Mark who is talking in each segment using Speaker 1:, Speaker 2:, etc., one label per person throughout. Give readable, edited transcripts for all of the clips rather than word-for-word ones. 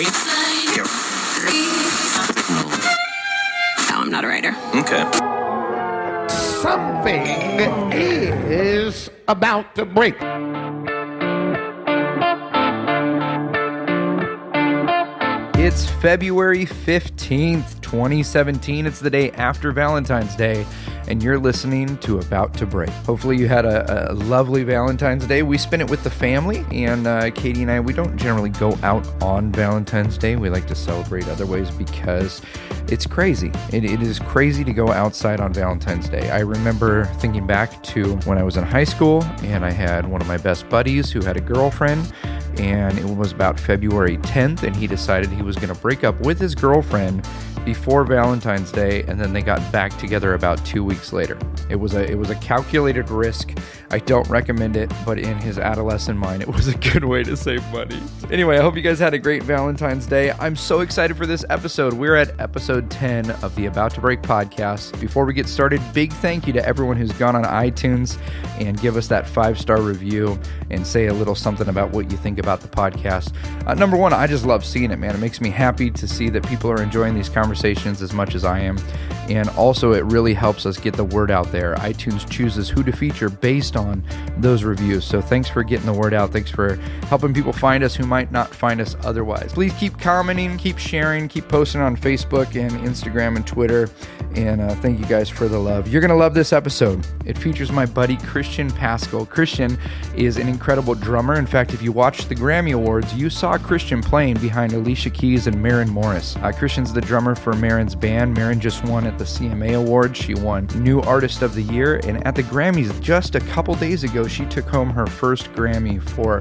Speaker 1: No, I'm not a writer.
Speaker 2: Okay.
Speaker 3: Something is about to break.
Speaker 4: It's February 15th, 2017. It's the day after Valentine's Day, and you're listening to About to Break. Hopefully you had a lovely Valentine's Day. We spent it with the family, and Katie and I, we don't generally go out on Valentine's Day. We like to celebrate other ways because it's crazy. It is crazy to go outside on Valentine's Day. I remember thinking back to when I was in high school, and I had one of my best buddies who had a girlfriend, and it was about February 10th, and he decided he was going to break up with his girlfriend before Valentine's Day, and then they got back together about 2 weeks later. It was a calculated risk. I don't recommend it, but in his adolescent mind, it was a good way to save money. Anyway, I hope you guys had a great Valentine's Day. I'm so excited for this episode. We're at episode 10 of the About to Break podcast. Before we get started, big thank you to everyone who's gone on iTunes and give us that 5-star review and say a little something about what you think about the podcast. Number one, I just love seeing it, man. It makes me happy to see that people are enjoying these conversations as much as I am. And also, it really helps us get the word out there. iTunes chooses who to feature based on those reviews. So thanks for getting the word out. Thanks for helping people find us who might not find us otherwise. Please keep commenting, keep sharing, keep posting on Facebook and Instagram and Twitter. And thank you guys for the love. You're going to love this episode. It features my buddy Christian Paschall. Christian is an incredible drummer. In fact, if you watched the Grammy Awards, you saw Christian playing behind Alicia Keys and Maren Morris. Christian's the drummer for Maren's band. Maren just won at the CMA Awards. She won New Artist of the Year. And at the Grammys just a couple days ago, she took home her first Grammy for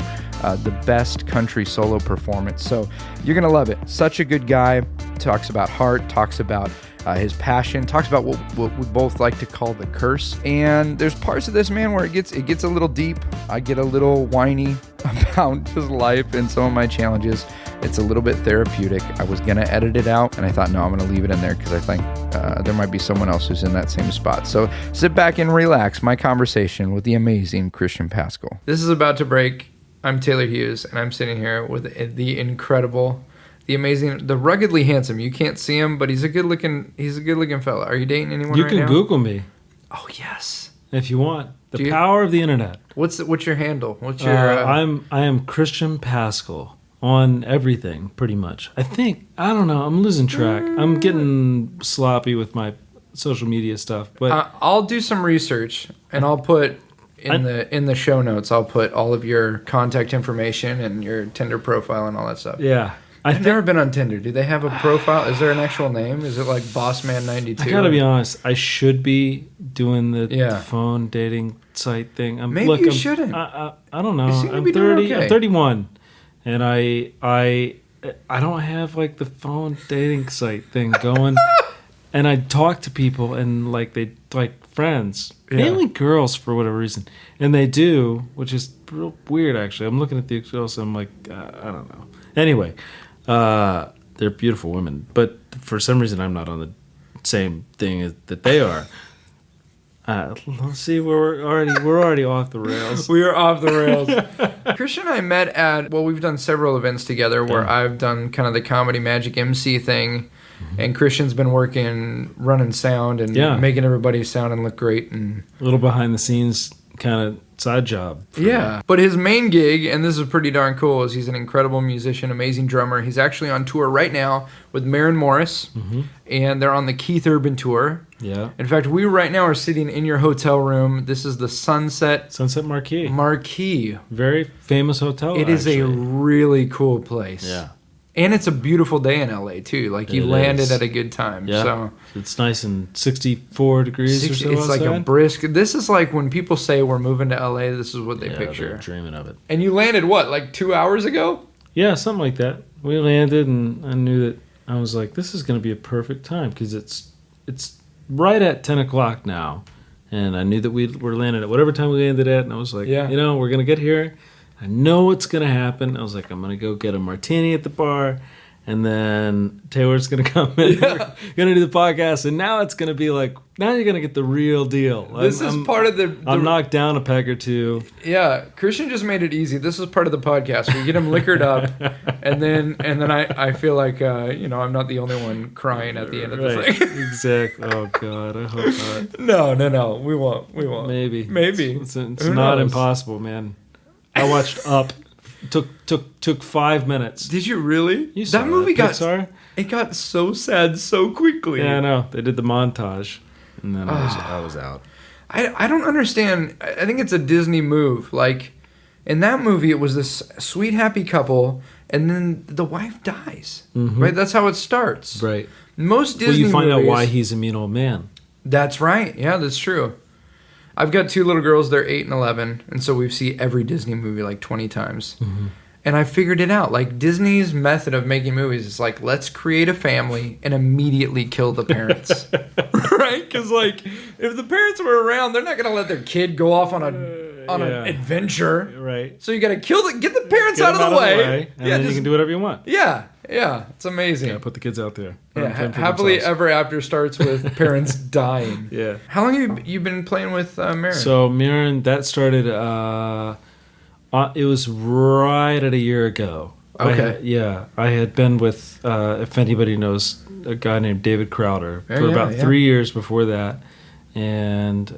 Speaker 4: the best country solo performance. So you're going to love it. Such a good guy. Talks about heart, talks about his passion, talks about what we both like to call the curse. And there's parts of this, man, where it gets a little deep. I get a little whiny about just life and some of my challenges. It's a little bit therapeutic. I was going to edit it out, and I thought, no, I'm going to leave it in there because I think there might be someone else who's in that same spot. So sit back and relax. My conversation with the amazing Christian Paschall. This is About to Break. I'm Taylor Hughes, and I'm sitting here with the incredible, the amazing, the ruggedly handsome. You can't see him, but he's a good looking fella. Are you dating anyone right now?
Speaker 5: You can Google me.
Speaker 4: Oh, yes.
Speaker 5: If you want. The power of the internet.
Speaker 4: What's your handle? What's your
Speaker 5: I am Christian Paschall on everything, pretty much. I don't know, I'm losing track. I'm getting sloppy with my social media stuff, but
Speaker 4: I'll do some research and I'll put in the show notes, I'll put all of your contact information and your Tinder profile and all that stuff.
Speaker 5: Yeah.
Speaker 4: I've never been on Tinder. Do they have a profile? Is there an actual name? Is it like Bossman92?
Speaker 5: I gotta be honest. I should be doing the phone dating site thing.
Speaker 4: Maybe you shouldn't.
Speaker 5: I don't know.
Speaker 4: You seem to be
Speaker 5: 30.
Speaker 4: doing okay.
Speaker 5: I'm 31, and I don't have like the phone dating site thing going. And I talk to people and like they like friends, mainly girls for whatever reason, and they do, which is real weird actually. I'm looking at the girls and I'm like, I don't know. Anyway. They're beautiful women, but for some reason I'm not on the same thing that they are. Let's see, we're already off the rails.
Speaker 4: We are off the rails. Christian and I met at, we've done several events together where I've done kind of the comedy magic MC thing, and Christian's been running sound and making everybody sound and look great, and
Speaker 5: a little behind the scenes kind of side job.
Speaker 4: Yeah. But his main gig, and this is pretty darn cool, is he's an incredible musician, amazing drummer. He's actually on tour right now with Maren Morris, and they're on the Keith Urban tour.
Speaker 5: Yeah.
Speaker 4: In fact, we right now are sitting in your hotel room. This is the Sunset
Speaker 5: Marquee. Very famous hotel.
Speaker 4: It is a really cool place.
Speaker 5: Yeah.
Speaker 4: And it's a beautiful day in LA too. Like you landed at a good time.
Speaker 5: Yeah.
Speaker 4: So
Speaker 5: it's nice and 64 degrees or so.
Speaker 4: It's
Speaker 5: outside.
Speaker 4: like a brisk. This is like when people say we're moving to LA, this is what they picture.
Speaker 5: They're dreaming of it.
Speaker 4: And you landed like 2 hours ago?
Speaker 5: Yeah, something like that. We landed and I knew that I was like, this is going to be a perfect time because it's right at 10 o'clock now. And I knew that we were landed at whatever time we landed at. And I was like, we're going to get here. I know what's going to happen. I was like, I'm going to go get a martini at the bar. And then Taylor's going to come in. We're going to do the podcast. And now it's going to be like, now you're going to get the real deal.
Speaker 4: This is part of the...
Speaker 5: I'm knocked down a peg or two.
Speaker 4: Yeah, Christian just made it easy. This is part of the podcast. We get him liquored up. And then I feel like, I'm not the only one crying at the end of the thing.
Speaker 5: Exactly. Oh, God. I hope not.
Speaker 4: No. We won't.
Speaker 5: Maybe.
Speaker 4: It's
Speaker 5: not impossible, man. I watched Up. Took 5 minutes.
Speaker 4: Did you really?
Speaker 5: You saw
Speaker 4: that movie
Speaker 5: Pixar?
Speaker 4: It got so sad so quickly.
Speaker 5: Yeah, I know. They did the montage, and then I was out.
Speaker 4: I don't understand. I think it's a Disney move. Like in that movie, it was this sweet happy couple, and then the wife dies.
Speaker 5: Mm-hmm.
Speaker 4: Right? That's how it starts.
Speaker 5: Right.
Speaker 4: Most Disney
Speaker 5: you find
Speaker 4: movies,
Speaker 5: out why he's a mean old man.
Speaker 4: That's right. Yeah, that's true. I've got 2 little girls. They're 8 and 11, and so we've seen every Disney movie like 20 times. Mm-hmm. And I figured it out. Like Disney's method of making movies is like, let's create a family and immediately kill the parents, right? Because like, if the parents were around, they're not gonna let their kid go off on an adventure,
Speaker 5: right?
Speaker 4: So you gotta get the parents out of the way,
Speaker 5: and then you can do whatever you want.
Speaker 4: Yeah, it's amazing.
Speaker 5: Yeah, put the kids out there.
Speaker 4: Yeah, happily ever after starts with parents dying.
Speaker 5: Yeah.
Speaker 4: How long have you been playing with Marin?
Speaker 5: So Marin, that started. It was right at a year ago.
Speaker 4: Okay.
Speaker 5: I had been with, if anybody knows, a guy named David Crowder for about 3 years before that. And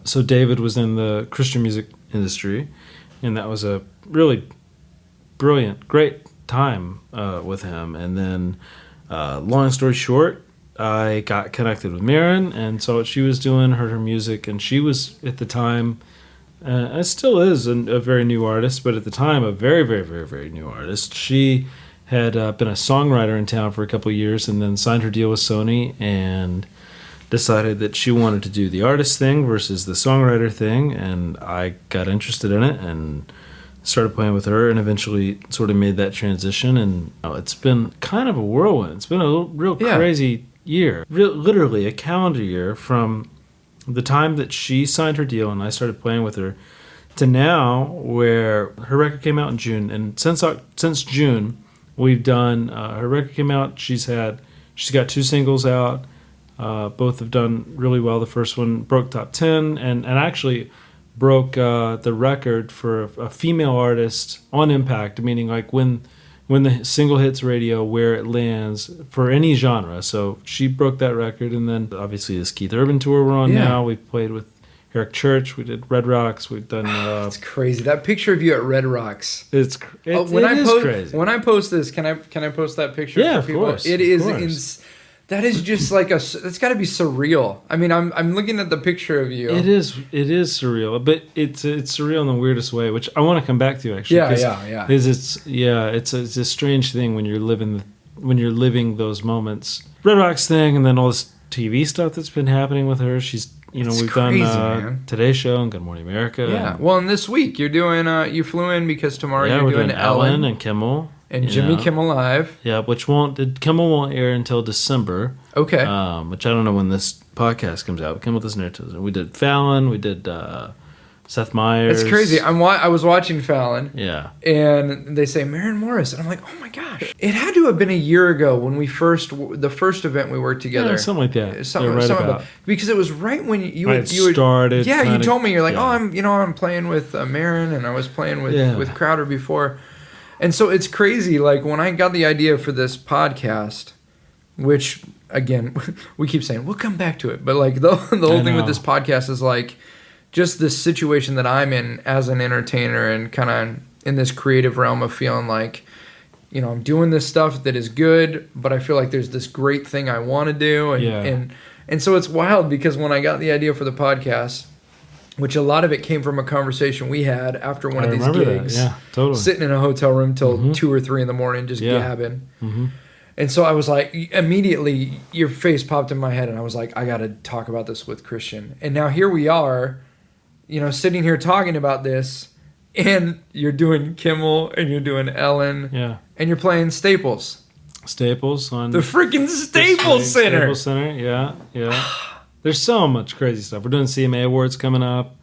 Speaker 5: so David was in the Christian music industry, and that was a really brilliant, great time with him. And then, long story short, I got connected with Marin and saw what she was doing, heard her music, and she was, at the time... it still is a very new artist, but at the time, a very, very, very, very new artist. She had been a songwriter in town for a couple of years and then signed her deal with Sony and decided that she wanted to do the artist thing versus the songwriter thing. And I got interested in it and started playing with her and eventually sort of made that transition. And it's been kind of a whirlwind. It's been a real crazy year, literally a calendar year from the time that she signed her deal and I started playing with her to now, where her record came out in June, and since June we've done her record came out. She's got 2 singles out. Both have done really well. The first one broke top 10 and actually broke the record for a female artist on Impact, meaning like when the single hits radio, where it lands for any genre. So she broke that record, and then obviously this Keith Urban tour we're on now. We've played with Eric Church. We did Red Rocks. We've done...
Speaker 4: it's crazy. That picture of you at Red Rocks.
Speaker 5: It's crazy.
Speaker 4: When I post this, can I post that picture?
Speaker 5: Yeah,
Speaker 4: for people?
Speaker 5: Of course.
Speaker 4: It is... that is just like it's got to be surreal. I mean, I'm looking at the picture of you.
Speaker 5: It is surreal, but it's surreal in the weirdest way, which I want to come back to actually.
Speaker 4: Yeah.
Speaker 5: It's a strange thing when you're living those moments. Red Rocks thing, and then all this TV stuff that's been happening with her. She's we've
Speaker 4: crazy,
Speaker 5: done Today Show and Good Morning America.
Speaker 4: Yeah. Well, and this week you're doing you flew in because tomorrow you're doing
Speaker 5: Ellen and Kimmel.
Speaker 4: And Jimmy Kimmel Live.
Speaker 5: Yeah, Kimmel won't air until December.
Speaker 4: Okay.
Speaker 5: Which I don't know when this podcast comes out. Kimmel doesn't air until... We did Fallon. We did Seth Meyers.
Speaker 4: It's crazy. I was watching Fallon.
Speaker 5: Yeah. And
Speaker 4: they say Maren Morris. And I'm like, oh my gosh. It had to have been a year ago when the first event we worked together.
Speaker 5: Yeah, something like that.
Speaker 4: Something about. Because it was right when you
Speaker 5: started.
Speaker 4: Yeah, you told me. You're like, I'm playing with Maren, and I was playing with Crowder before. And so it's crazy, like, when I got the idea for this podcast, which, again, we keep saying, we'll come back to it. But, like, the whole thing with this podcast is, like, just this situation that I'm in as an entertainer and kind of in this creative realm of feeling like, I'm doing this stuff that is good, but I feel like there's this great thing I want to do. And so it's wild because when I got the idea for the podcast, which a lot of it came from a conversation we had after one of these gigs.
Speaker 5: That. Yeah, totally.
Speaker 4: Sitting in a hotel room till 2 or 3 in the morning just gabbing. Mm-hmm. And so I was like, immediately your face popped in my head and I was like, I got to talk about this with Christian. And now here we are, sitting here talking about this, and you're doing Kimmel and you're doing Ellen.
Speaker 5: Yeah.
Speaker 4: And you're playing Staples.
Speaker 5: Staples on...
Speaker 4: The freaking Staples Center.
Speaker 5: Staples Center, yeah. There's so much crazy stuff. We're doing CMA Awards coming up.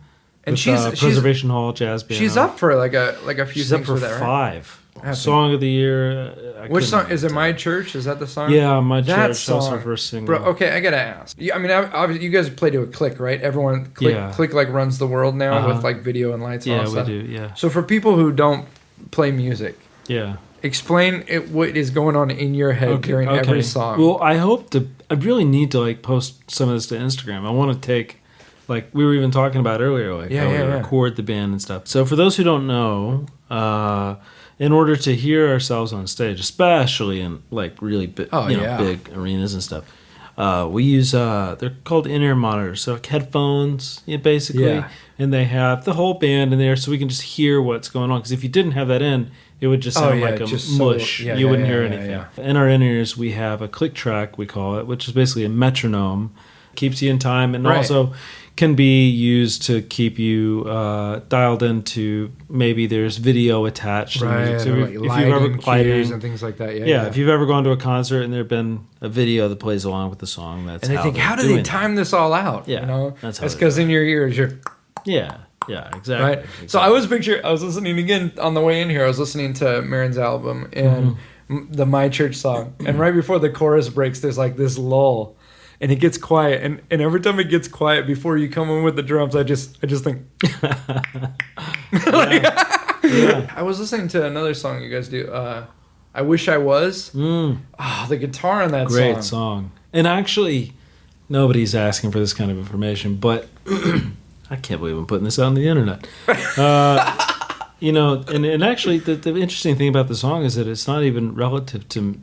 Speaker 4: And
Speaker 5: with, Preservation Hall Jazz Band.
Speaker 4: She's up for like a few
Speaker 5: She's
Speaker 4: things
Speaker 5: up for
Speaker 4: with that, right?
Speaker 5: 5. Song of the Year.
Speaker 4: Which song is it? My Church? Is that the song?
Speaker 5: Yeah, My
Speaker 4: that
Speaker 5: Church.
Speaker 4: Song,
Speaker 5: that's her first single.
Speaker 4: Bro, okay, I gotta ask. I mean, obviously, you guys play to a click, right? Everyone click like runs the world now with like video and lights. And all that stuff.
Speaker 5: Yeah, we do. Yeah.
Speaker 4: So for people who don't play music,
Speaker 5: yeah,
Speaker 4: explain what is going on in your head during every song.
Speaker 5: Well, I really need to like post some of this to Instagram. I want to take, like we were even talking about earlier, like how we record the band and stuff. So for those who don't know, in order to hear ourselves on stage, especially in like really big arenas and stuff, we use they're called in-ear monitors, so like headphones, basically, and they have the whole band in there, so we can just hear what's going on. Because if you didn't have that in, it would just sound like a mush. You wouldn't hear anything. Yeah. In our in-ears, we have a click track, we call it, which is basically a metronome, keeps you in time, and also can be used to keep you dialed into, maybe there's video attached to music. So
Speaker 4: if you've ever cues and things like that.
Speaker 5: If you've ever gone to a concert and there've been a video that plays along with the song, that's
Speaker 4: and they think, how do they time this all out?
Speaker 5: Yeah,
Speaker 4: that's because in your ears you're.
Speaker 5: Yeah, exactly. Right.
Speaker 4: Exactly. So I was listening again on the way in here. I was listening to Marin's album and the My Church song, and right before the chorus breaks, there's like this lull. And it gets quiet, and every time it gets quiet before you come in with the drums, I just think. I was listening to another song you guys do. I Wish I Was. The guitar on that
Speaker 5: Great song. And actually, nobody's asking for this kind of information, but I can't believe I'm putting this out on the internet. And actually, the interesting thing about the song is that it's not even relative to.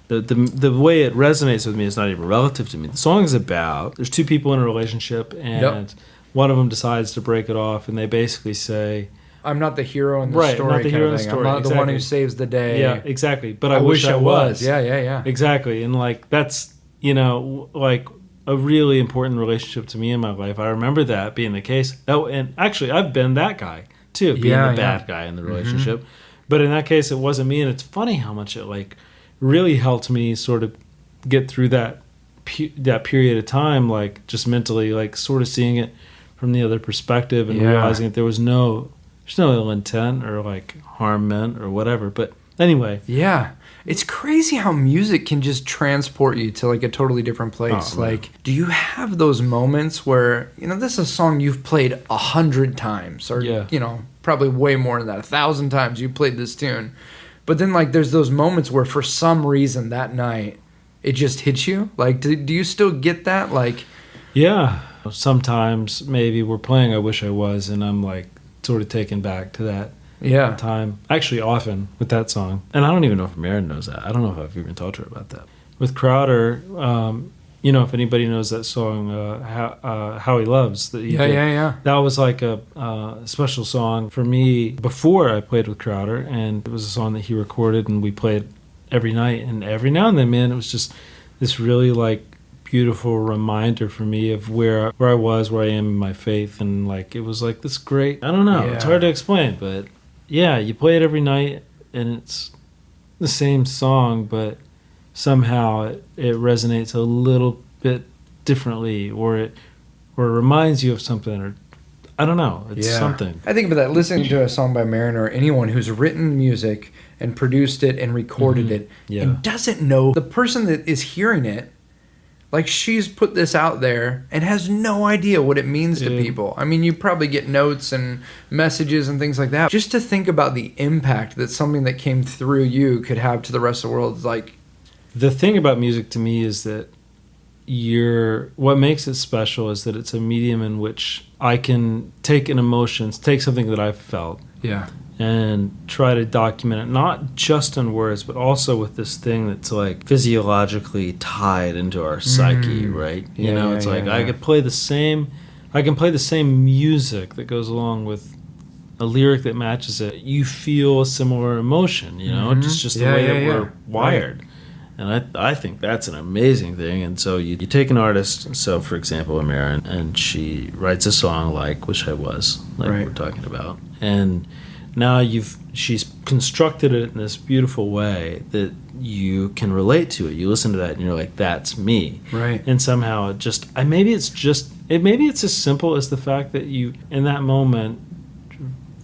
Speaker 5: The way it resonates with me is not even relative to me. The song is about, there's two people in a relationship, and one of them decides to break it off, and they basically say,
Speaker 4: I'm not the hero in the story.
Speaker 5: Not the hero in the story.
Speaker 4: I'm not the one who saves the day.
Speaker 5: Yeah, exactly. But I wish I was.
Speaker 4: Yeah.
Speaker 5: Exactly. And like that's, like a really important relationship to me in my life. I remember that being the case. And actually, I've been that guy too, being the bad guy in the relationship. But in that case, it wasn't me. And it's funny how much it like really helped me sort of get through that period of time, like just mentally, like sort of seeing it from the other perspective and realizing that there's no ill intent or like harm meant or whatever. But anyway.
Speaker 4: Yeah. It's crazy how music can just transport you to like a totally different place. Like, do you have those moments where, this is a song you've played 100 times or, probably way more than that, 1,000 times you played this tune. But then, like, there's those moments where for some reason that night it just hits you. Like, do you still get that? Like,
Speaker 5: yeah. Sometimes maybe we're playing I Wish I Was, and I'm, like, sort of taken back to that time. Actually, often with that song. And I don't even know if Marin knows that. I don't know if I've even talked to her about that. With Crowder, if anybody knows that song, How He Loves. That was like a special song for me before I played with Crowder, and it was a song that he recorded and we played every night. And every now and then, man, it was just this really like beautiful reminder for me of where I was, where I am in my faith, and like it was like this great. I don't know. It's hard to explain, but yeah, you play it every night, and it's the same song, but somehow it resonates a little bit differently, or it reminds you of something, or I don't know. It's something.
Speaker 4: I think about that, listening to a song by Marin or anyone who's written music and produced it and recorded it and doesn't know the person that is hearing it. Like, she's put this out there and has no idea what it means to people. I mean, you probably get notes and messages and things like that. Just to think about the impact that something that came through you could have to the rest of the world is like...
Speaker 5: The thing about music to me is that what makes it special is that it's a medium in which I can take an emotion, take something that I've felt, and try to document it, not just in words, but also with this thing that's like physiologically tied into our psyche, right? I could play the same music that goes along with a lyric that matches it. You feel a similar emotion, just the way that we're wired. And I think that's an amazing thing. And so you take an artist, so for example, Marin, and she writes a song like Wish I Was, like we're talking about. And now she's constructed it in this beautiful way that you can relate to it. You listen to that and you're like, that's me.
Speaker 4: Right.
Speaker 5: And somehow maybe it's just maybe it's as simple as the fact that you, in that moment,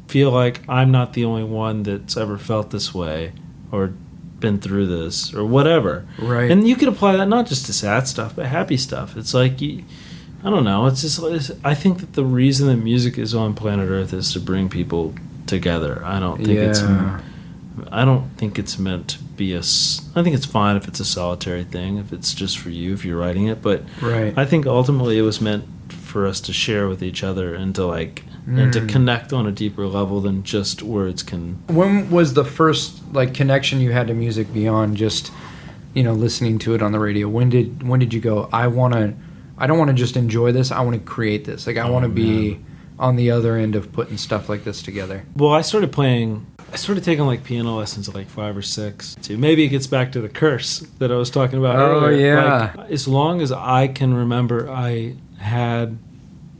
Speaker 5: feel like I'm not the only one that's ever felt this way or been through this or whatever.
Speaker 4: Right.
Speaker 5: And you could apply that not just to sad stuff, but happy stuff. It's like, I don't know. I think that the reason that music is on planet Earth is to bring people together. I don't think it's meant to be I think it's fine if it's a solitary thing, if it's just for you, if you're writing it. But I think ultimately it was meant for us to share with each other and to and to connect on a deeper level than just words can.
Speaker 4: When was the first connection you had to music beyond just listening to it on the radio? When did you go, I don't want to just enjoy this, I want to create this, I want to be on the other end of putting stuff like this together?
Speaker 5: Well, I started taking piano lessons at 5 or 6. Maybe it gets back to the curse that I was talking about earlier.
Speaker 4: Yeah.
Speaker 5: As long as I can remember, I had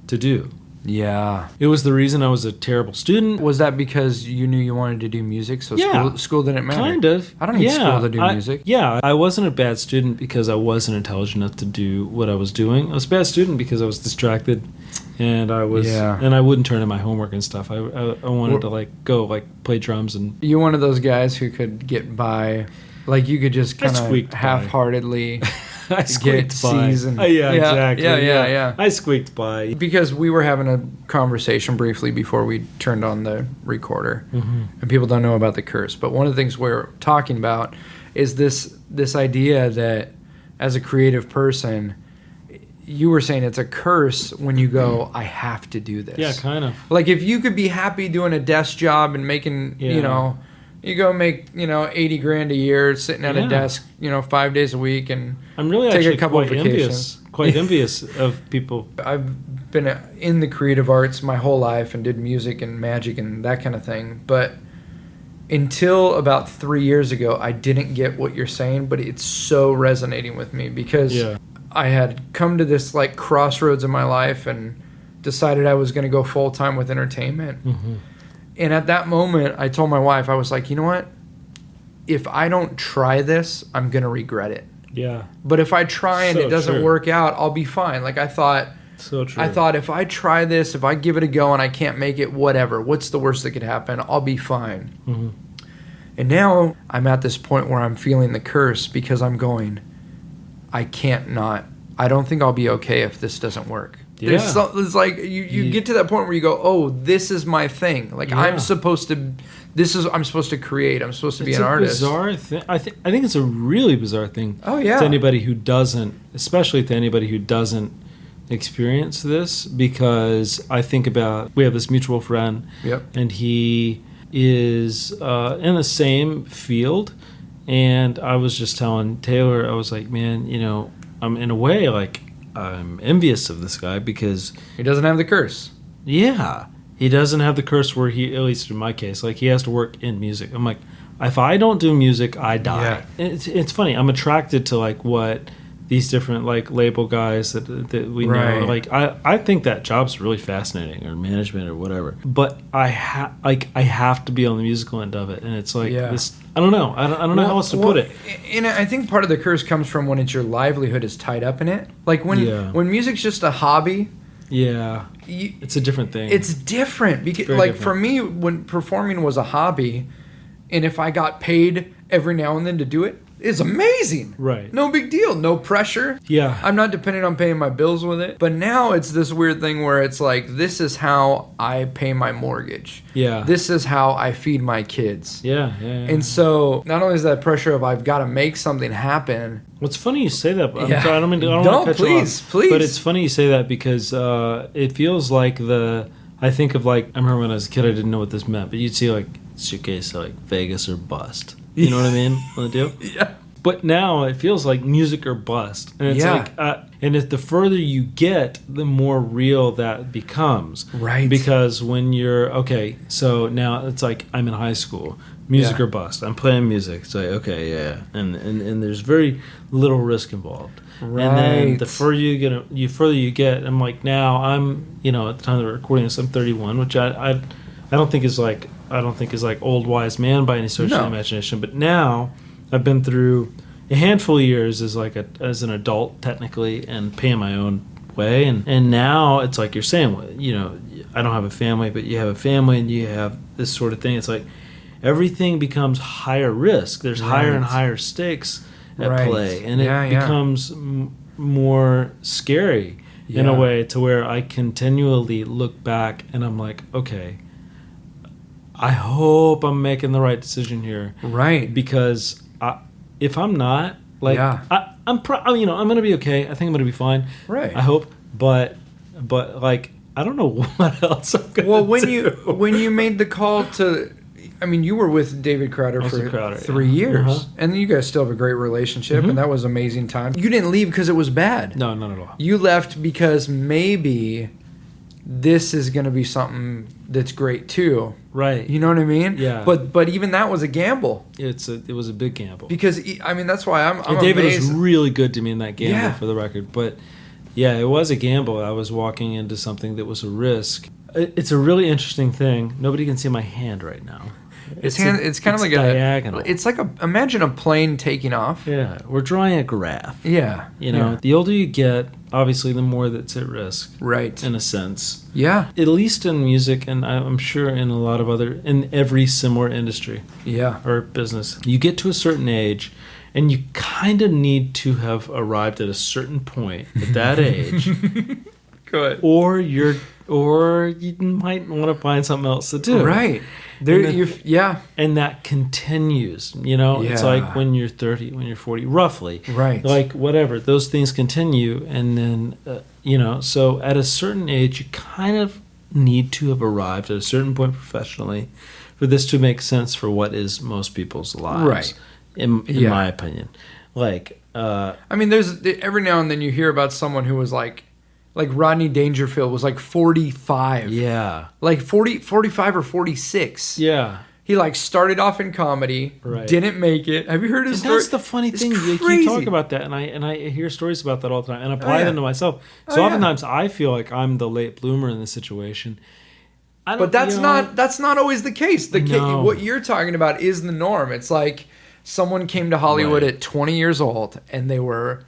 Speaker 5: to do.
Speaker 4: Yeah.
Speaker 5: It was the reason I was a terrible student.
Speaker 4: Was that because you knew you wanted to do music, so school didn't matter?
Speaker 5: Kind of.
Speaker 4: I don't need school to do music.
Speaker 5: Yeah, I wasn't a bad student because I wasn't intelligent enough to do what I was doing. I was a bad student because I was distracted, and I wouldn't turn in my homework and stuff. I wanted to go play drums and.
Speaker 4: You one of those guys who could get by, you could just kind of half-heartedly.
Speaker 5: I squeaked by. Exactly.
Speaker 4: Yeah.
Speaker 5: I squeaked by.
Speaker 4: Because we were having a conversation briefly before we turned on the recorder, and people don't know about the curse. But one of the things we're talking about is this idea that as a creative person, you were saying it's a curse when you go, I have to do this.
Speaker 5: Yeah, kind of.
Speaker 4: If you could be happy doing a desk job and making, you go make, 80 grand a year sitting at a desk, 5 days a week, and
Speaker 5: I'm really
Speaker 4: take
Speaker 5: actually
Speaker 4: a couple
Speaker 5: quite
Speaker 4: of vacations.
Speaker 5: Quite envious of people.
Speaker 4: I've been in the creative arts my whole life and did music and magic and that kind of thing. But until about 3 years ago, I didn't get what you're saying, but it's so resonating with me because I had come to this crossroads in my life and decided I was going to go full time with entertainment. Mm-hmm. And at that moment, I told my wife, I was like, you know what? If I don't try this, I'm going to regret it.
Speaker 5: Yeah.
Speaker 4: But if I try and it doesn't work out, I'll be fine. I thought,
Speaker 5: so true.
Speaker 4: I thought if I try this, if I give it a go and I can't make it, whatever. What's the worst that could happen? I'll be fine. Mm-hmm. And now I'm at this point where I'm feeling the curse because I'm going, I don't think I'll be okay if this doesn't work. Yeah. It's you get to that point where you go, oh, this is my thing. I'm supposed to create. I'm supposed to be an artist. It's a
Speaker 5: bizarre thing. I think it's a really bizarre thing.
Speaker 4: Oh yeah.
Speaker 5: To anybody who doesn't, especially to anybody who doesn't experience this, because I think about, we have this mutual friend, and he is in the same field, and I was just telling Taylor, I was like, man, I'm in a way I'm envious of this guy because
Speaker 4: he doesn't have the curse.
Speaker 5: Yeah, he doesn't have the curse where he, at least in my case, he has to work in music. I'm like, if I don't do music, I die. Yeah. It's funny. I'm attracted to what these different label guys that we know. I think that job's really fascinating, or management or whatever. But I have to be on the musical end of it, and it's this. I don't know. I don't know how else to put it.
Speaker 4: And I think part of the curse comes from when it's your livelihood is tied up in it. When music's just a hobby.
Speaker 5: Yeah, it's a different thing.
Speaker 4: It's different because different. For me, when performing was a hobby, and if I got paid every now and then to do it, it's amazing.
Speaker 5: Right.
Speaker 4: No big deal. No pressure.
Speaker 5: Yeah.
Speaker 4: I'm not dependent on paying my bills with it. But now it's this weird thing where it's this is how I pay my mortgage.
Speaker 5: Yeah.
Speaker 4: This is how I feed my kids.
Speaker 5: Yeah.
Speaker 4: And so not only is that pressure of I've got to make something happen.
Speaker 5: What's funny you say that. I'm sorry, I don't want to cut you off.
Speaker 4: Please.
Speaker 5: But it's funny you say that because it feels like I think of I remember when I was a kid, I didn't know what this meant, but you'd see suitcase Vegas or bust. You know what I mean? On the deal?
Speaker 4: Yeah.
Speaker 5: But now it feels like music or bust. And it's and the further you get, the more real that becomes.
Speaker 4: Right.
Speaker 5: Because when you're, so now it's I'm in high school. Music or bust. I'm playing music. It's And there's very little risk involved.
Speaker 4: Right.
Speaker 5: And then the further you get, I'm now I'm, at the time of the recording this, I'm 31, which I don't think is old wise man by any stretch of the imagination. But now I've been through a handful of years as an adult technically, and paying my own way. And now it's like you're saying, you know, I don't have a family, but you have a family and you have this sort of thing. It's like everything becomes higher risk. There's higher and higher stakes at play. And it becomes more scary in a way, to where I continually look back and I'm like, okay, I hope I'm making the right decision here.
Speaker 4: Right.
Speaker 5: Because if I'm not, like, I'm going to be okay. I think I'm going to be fine.
Speaker 4: Right.
Speaker 5: I hope. But like, I don't know what else I'm going to do.
Speaker 4: When you made the call to, I mean, you were with David Crowder for 3 years, and you guys still have a great relationship, and that was amazing time. You didn't leave because it was bad.
Speaker 5: No, not at all.
Speaker 4: You left because maybe this is going to be something that's great too.
Speaker 5: Right.
Speaker 4: You know what I mean?
Speaker 5: Yeah.
Speaker 4: But even that was a gamble.
Speaker 5: It was a big gamble.
Speaker 4: Because, I mean, that's why I'm
Speaker 5: David
Speaker 4: amazed.
Speaker 5: was really good to me in that gamble, for the record. But, yeah, it was a gamble. I was walking into something that was a risk. It's a really interesting thing. Nobody can see my hand right now.
Speaker 4: It's kind of like
Speaker 5: diagonal.
Speaker 4: It's like imagine a plane taking off.
Speaker 5: Yeah, we're drawing a graph.
Speaker 4: Yeah.
Speaker 5: You know, the older you get, obviously, the more that's at risk.
Speaker 4: Right.
Speaker 5: In a sense.
Speaker 4: Yeah.
Speaker 5: At least in music, and I'm sure in a lot of in every similar industry.
Speaker 4: Yeah.
Speaker 5: Or business. You get to a certain age, and you kind of need to have arrived at a certain point at that age.
Speaker 4: Good.
Speaker 5: Or you might want to find something else to do.
Speaker 4: Right.
Speaker 5: And that continues. You know, it's like when you're 30, when you're 40, roughly.
Speaker 4: Right.
Speaker 5: Like whatever, those things continue, and then so at a certain age, you kind of need to have arrived at a certain point professionally for this to make sense for what is most people's lives.
Speaker 4: Right.
Speaker 5: In my opinion, like
Speaker 4: I mean, there's every now and then you hear about someone who was like Rodney Dangerfield was like 45.
Speaker 5: Yeah.
Speaker 4: Like 45 or 46.
Speaker 5: Yeah.
Speaker 4: He like started off in comedy, didn't make it. Have you heard his story?
Speaker 5: That's the funny thing. You talk about that, and I hear stories about that all the time, and apply them to myself. So oftentimes I feel like I'm the late bloomer in this situation.
Speaker 4: But that's not always the case. What you're talking about is the norm. It's like someone came to Hollywood at 20 years old, and they were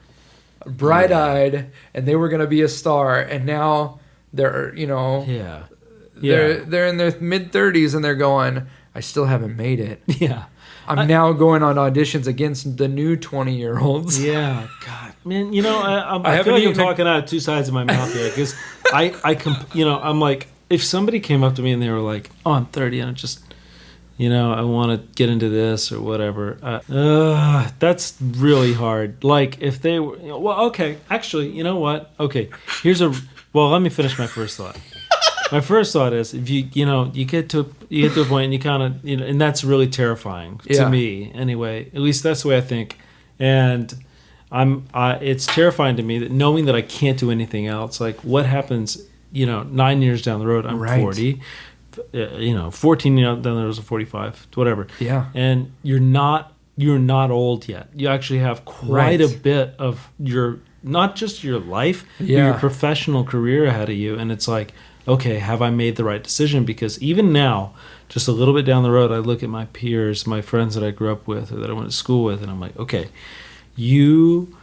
Speaker 4: bright-eyed, and they were going to be a star, and now they're they're in their mid-30s, and they're going, I still haven't made it.
Speaker 5: Yeah.
Speaker 4: I'm now going on auditions against the new 20-year-olds.
Speaker 5: Yeah, God, man. You know, I feel like I'm talking out of two sides of my mouth here, because I'm like, if somebody came up to me and they were like, "Oh, I'm 30 and I just, I want to get into this or whatever," that's really hard. Like if they were, okay, actually, you know what? Okay, let me finish my first thought. My first thought is if you get to a point and you kind of and that's really terrifying to me anyway. At least that's the way I think, and it's terrifying to me that knowing that I can't do anything else. Like what happens? 9 years down the road, I'm 40. 14 down the road, I'm 45. Whatever.
Speaker 4: Yeah.
Speaker 5: And you're not old yet. You actually have quite a bit of your not just your life, but your professional career ahead of you. And it's like, okay, have I made the right decision? Because even now, just a little bit down the road, I look at my peers, my friends that I grew up with or that I went to school with, and I'm like, okay, you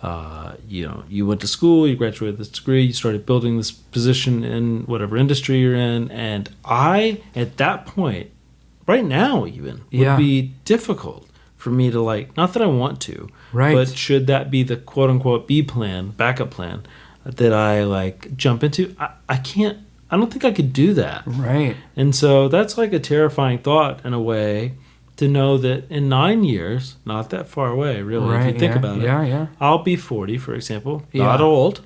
Speaker 5: went to school, you graduated with this degree, you started building this position in whatever industry you're in, and I, at that point, right now even, would be difficult for me to not that I want to, but should that be the quote-unquote B plan, backup plan, that I jump into, I can't, I don't think I could do that.
Speaker 4: Right.
Speaker 5: And so that's a terrifying thought in a way, to know that in 9 years, not that far away, really, if you think about it, I'll be 40, for example. Not old,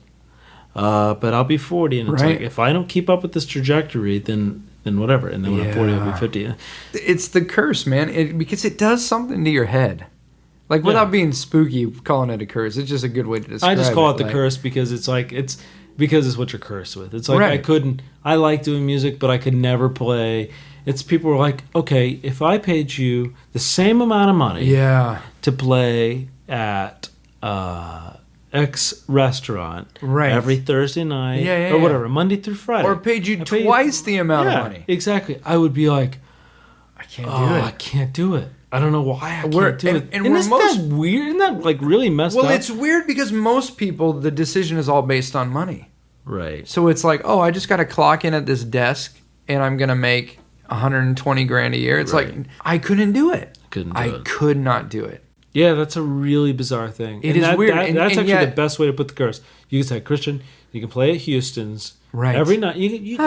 Speaker 5: but I'll be 40. And it's if I don't keep up with this trajectory, then whatever. And then when I'm 40, I'll be 50. It's
Speaker 4: the curse, man, because it does something to your head. Without being spooky, calling it a curse, it's just a good way to describe it.
Speaker 5: I just call it the curse because it's because it's what you're cursed with. It's I like doing music, but I could never play. It's people were like, okay, if I paid you the same amount of money to play at X restaurant every Thursday night or whatever, Monday through Friday.
Speaker 4: Or paid you twice the amount of money.
Speaker 5: Exactly. I would be like,
Speaker 4: I can't do it.
Speaker 5: I can't do it. I don't know why I can't do it. And isn't that weird? Isn't that like really messed up?
Speaker 4: Well, it's weird because most people, the decision is all based on money.
Speaker 5: Right.
Speaker 4: So it's like, oh, I just got to clock in at this desk and I'm going to make 120 grand a year. It's like, I couldn't do it. I could not do it.
Speaker 5: Yeah, that's a really bizarre thing.
Speaker 4: It is weird.
Speaker 5: That's actually the best way to put the curse. You can say, Christian, you can play at Houston's.
Speaker 4: Right.
Speaker 5: Every night. You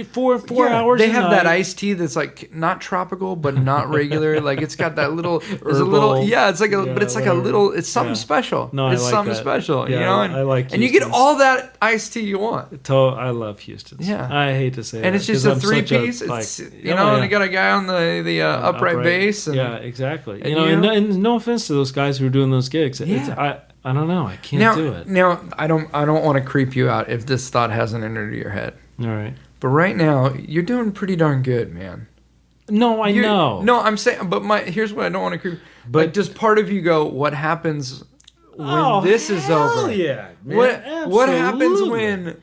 Speaker 5: 4 hours.
Speaker 4: They have that iced tea that's like not tropical but not regular. Like it's got that little there's a little it's like but it's like a little it's something special.
Speaker 5: No,
Speaker 4: it's
Speaker 5: I like
Speaker 4: something
Speaker 5: that.
Speaker 4: special,
Speaker 5: Yeah,
Speaker 4: you know?
Speaker 5: I like
Speaker 4: and you get all that iced tea you want.
Speaker 5: I love Houston's.
Speaker 4: Yeah.
Speaker 5: I hate to say that.
Speaker 4: And it's just a 3-piece. It's and you got a guy on the upright bass and
Speaker 5: exactly. And no offense to those guys who are doing those gigs. I don't know. I can't do it.
Speaker 4: Now I don't want to creep you out if this thought hasn't entered your head.
Speaker 5: All right.
Speaker 4: But right now, you're doing pretty darn good, man.
Speaker 5: No, I know.
Speaker 4: No, I'm saying, but here's what I don't want to creep. But like, does part of you go, what happens when this is over?
Speaker 5: Yeah, man.
Speaker 4: What happens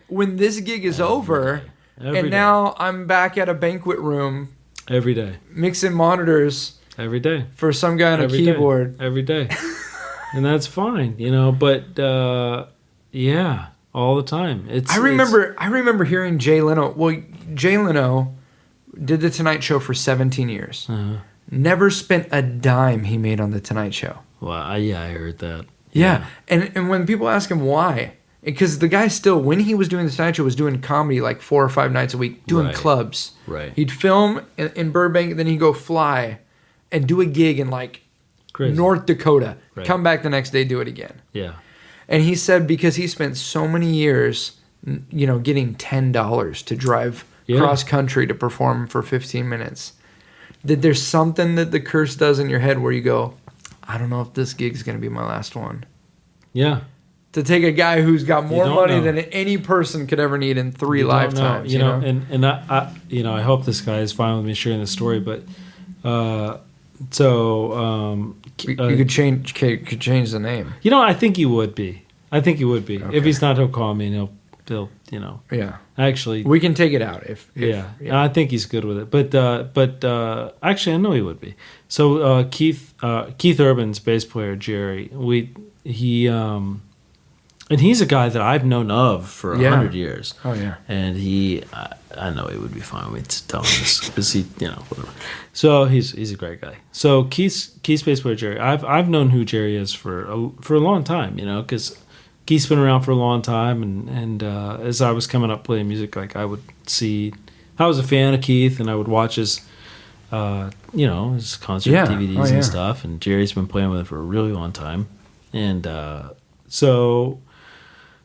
Speaker 4: when this gig is over
Speaker 5: Every day.
Speaker 4: Now I'm back at a banquet room
Speaker 5: every day, mixing
Speaker 4: monitors
Speaker 5: every day
Speaker 4: for some guy on a keyboard
Speaker 5: every day, and that's fine, But yeah. All the time. I
Speaker 4: remember hearing Jay Leno. Well, Jay Leno did the Tonight Show for 17 years.
Speaker 5: Uh-huh.
Speaker 4: Never spent a dime he made on the Tonight Show.
Speaker 5: Well, I heard that.
Speaker 4: Yeah. And when people ask him why, because the guy still, when he was doing the Tonight Show, was doing comedy like 4 or 5 nights a week, doing clubs.
Speaker 5: Right.
Speaker 4: He'd film in Burbank, then he'd go fly and do a gig in like North Dakota. Right. Come back the next day, do it again.
Speaker 5: Yeah.
Speaker 4: And he said because he spent so many years, getting $10 to drive cross country to perform for 15 minutes, that there's something that the curse does in your head where you go, I don't know if this gig's going to be my last one.
Speaker 5: Yeah.
Speaker 4: To take a guy who's got more money than any person could ever need in 3 lifetimes.
Speaker 5: And I hope this guy is fine with me sharing this story, but
Speaker 4: you could change the name.
Speaker 5: I think he would be. Okay. If he's not, he'll call me and he'll
Speaker 4: Yeah.
Speaker 5: Actually,
Speaker 4: we can take it out if
Speaker 5: I think he's good with it. But actually, I know he would be. So Keith Urban's bass player Jerry, and he's a guy that I've known of for 100 years.
Speaker 4: Oh yeah.
Speaker 5: And I know he would be fine with me telling this because he, whatever. So he's a great guy. So Keith's bass player Jerry, I've known who Jerry is for a long time, because Keith's been around for a long time, and as I was coming up playing music, like I was a fan of Keith, and I would watch his concert DVDs and stuff. And Jerry's been playing with it for a really long time, and so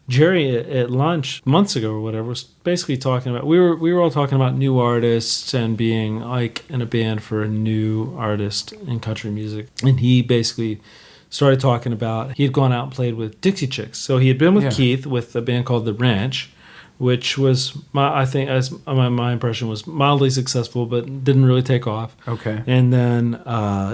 Speaker 5: Jerry at lunch months ago or whatever was basically talking about we were all talking about new artists and being like in a band for a new artist in country music, and he basically started talking about he had gone out and played with Dixie Chicks. So he had been with Keith with a band called The Ranch, which was my impression was mildly successful but didn't really take off.
Speaker 4: Okay.
Speaker 5: And then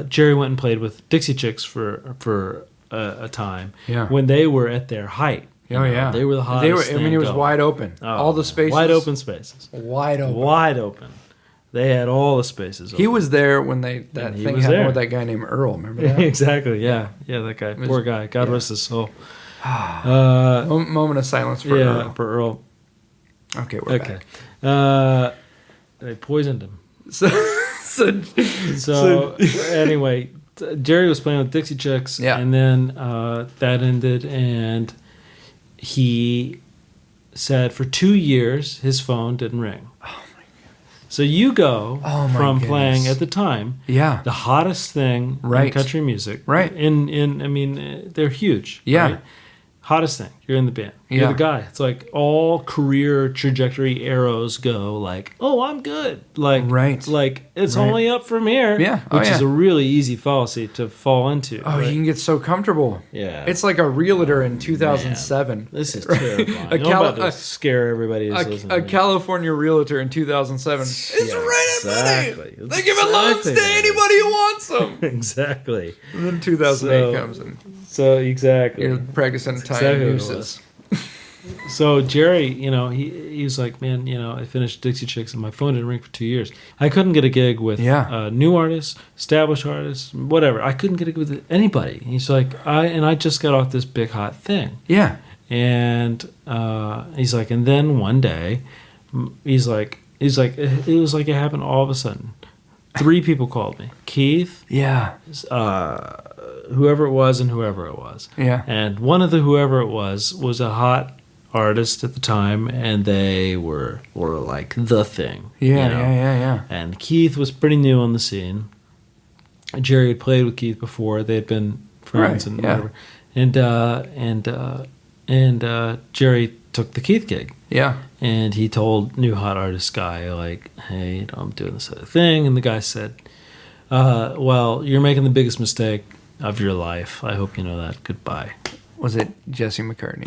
Speaker 5: Jerry went and played with Dixie Chicks for a time when they were at their height.
Speaker 4: Oh yeah,
Speaker 5: they were the hottest.
Speaker 4: It was wide open. All the spaces,
Speaker 5: wide open spaces,
Speaker 4: wide open.
Speaker 5: They had all the spaces open.
Speaker 4: He was there when that thing happened with that guy named Earl. Remember that?
Speaker 5: Exactly. Yeah, that guy. Poor guy. God rest his soul.
Speaker 4: Moment of silence for Earl.
Speaker 5: Yeah, for Earl.
Speaker 4: Okay, we're back.
Speaker 5: They poisoned him.
Speaker 4: So
Speaker 5: anyway, Jerry was playing with Dixie Chicks, and then that ended, and he said for 2 years his phone didn't ring. Oh my goodness! So you go from playing at the time, the hottest thing in country music,
Speaker 4: right?
Speaker 5: They're huge, right? Hottest thing. You're in the band. You're the guy. It's like all career trajectory arrows go like, oh, I'm good. Like, it's only up from here.
Speaker 4: Yeah.
Speaker 5: Which is a really easy fallacy to fall into.
Speaker 4: Oh, you can get so comfortable.
Speaker 5: Yeah.
Speaker 4: It's like a realtor in 2007.
Speaker 5: Man, this is terrifying. I'm about to scare everybody who's listening.
Speaker 4: A California realtor in 2007. It's right at money. They give loans to anybody who wants them.
Speaker 5: Exactly.
Speaker 4: And then 2008 comes in.
Speaker 5: So exactly.
Speaker 4: You're practicing tying nooses.
Speaker 5: So Jerry, he was like, man, I finished Dixie Chicks and my phone didn't ring for 2 years. I couldn't get a gig with new artists, established artists, whatever. I couldn't get a gig with anybody. He's like, I just got off this big hot thing.
Speaker 4: Yeah.
Speaker 5: And he's like, and then one day, he's like, it was like it happened all of a sudden. 3 people called me. Keith.
Speaker 4: Yeah.
Speaker 5: Whoever it was and whoever it was.
Speaker 4: Yeah.
Speaker 5: And one of the whoever it was a hot artist at the time, and they were like the thing.
Speaker 4: Yeah.
Speaker 5: And Keith was pretty new on the scene. Jerry had played with Keith before. They had been friends and whatever. And Jerry took the Keith gig.
Speaker 4: Yeah.
Speaker 5: And he told new hot artist guy, like, hey, I'm doing this other thing. And the guy said, well, you're making the biggest mistake of your life. I hope you know that. Goodbye.
Speaker 4: Was it Jesse McCartney?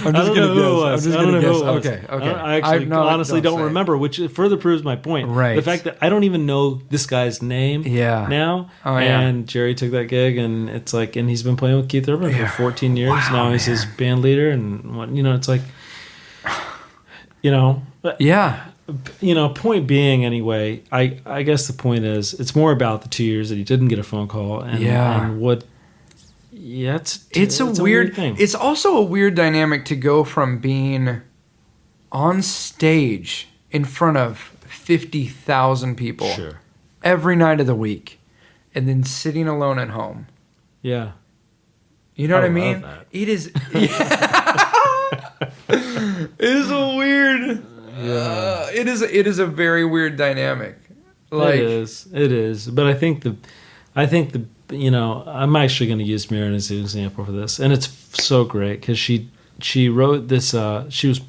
Speaker 5: I'm just going to guess. I don't know who it was.
Speaker 4: Okay.
Speaker 5: I actually honestly don't remember, which further proves my point.
Speaker 4: Right.
Speaker 5: The fact that I don't even know this guy's name now.
Speaker 4: Oh, yeah.
Speaker 5: And Jerry took that gig, and it's like, and he's been playing with Keith Urban for 14 years.
Speaker 4: Wow,
Speaker 5: now he's his band leader, and it's like,
Speaker 4: Yeah.
Speaker 5: Point being, anyway, I guess the point is, it's more about the 2 years that he didn't get a phone call, and what. Yeah, it's
Speaker 4: a weird
Speaker 5: thing.
Speaker 4: It's also a weird dynamic to go from being on stage in front of 50,000 people every night of the week, and then sitting alone at home.
Speaker 5: Yeah,
Speaker 4: you know what I mean?
Speaker 5: That.
Speaker 4: It is. It is a weird.
Speaker 5: Yeah.
Speaker 4: It is a very weird dynamic. Like,
Speaker 5: it is. But I think the. I'm actually going to use Maren as an example for this, and it's so great because she wrote this. She was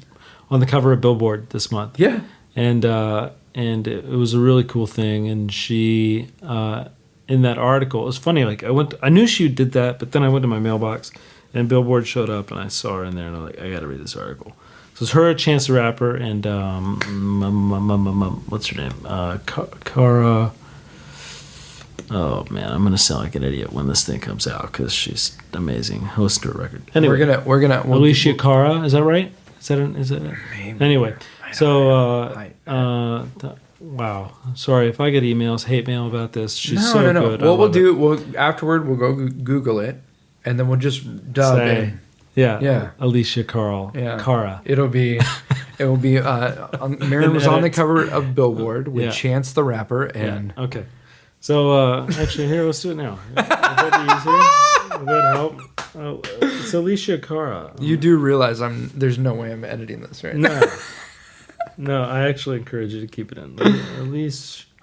Speaker 5: on the cover of Billboard this month.
Speaker 4: Yeah,
Speaker 5: and it was a really cool thing. And she in that article, it was funny. Like I knew she did that, but then I went to my mailbox, and Billboard showed up, and I saw her in there, and I'm like, I got to read this article. So it's her, Chance the Rapper, and what's her name? Cara. Oh man, I'm gonna sound like an idiot when this thing comes out because she's amazing. Host to a record. Anyway,
Speaker 4: we're gonna
Speaker 5: Alicia Cara, is that right? Is that
Speaker 4: maybe.
Speaker 5: Anyway, so wow. Sorry if I get emails, hate mail about this. She's so good.
Speaker 4: What we'll do, afterward, we'll go Google it, and then we'll just dub in.
Speaker 5: Yeah. Alicia Cara.
Speaker 4: Yeah.
Speaker 5: Cara.
Speaker 4: It will be. Maren was on the cover of Billboard with Chance the Rapper, and
Speaker 5: okay. So, actually, here, let's do it now. Would that help? Oh, it's Alicia Cara.
Speaker 4: You do realize there's no way I'm editing this, right?
Speaker 5: No, I actually encourage you to keep it in.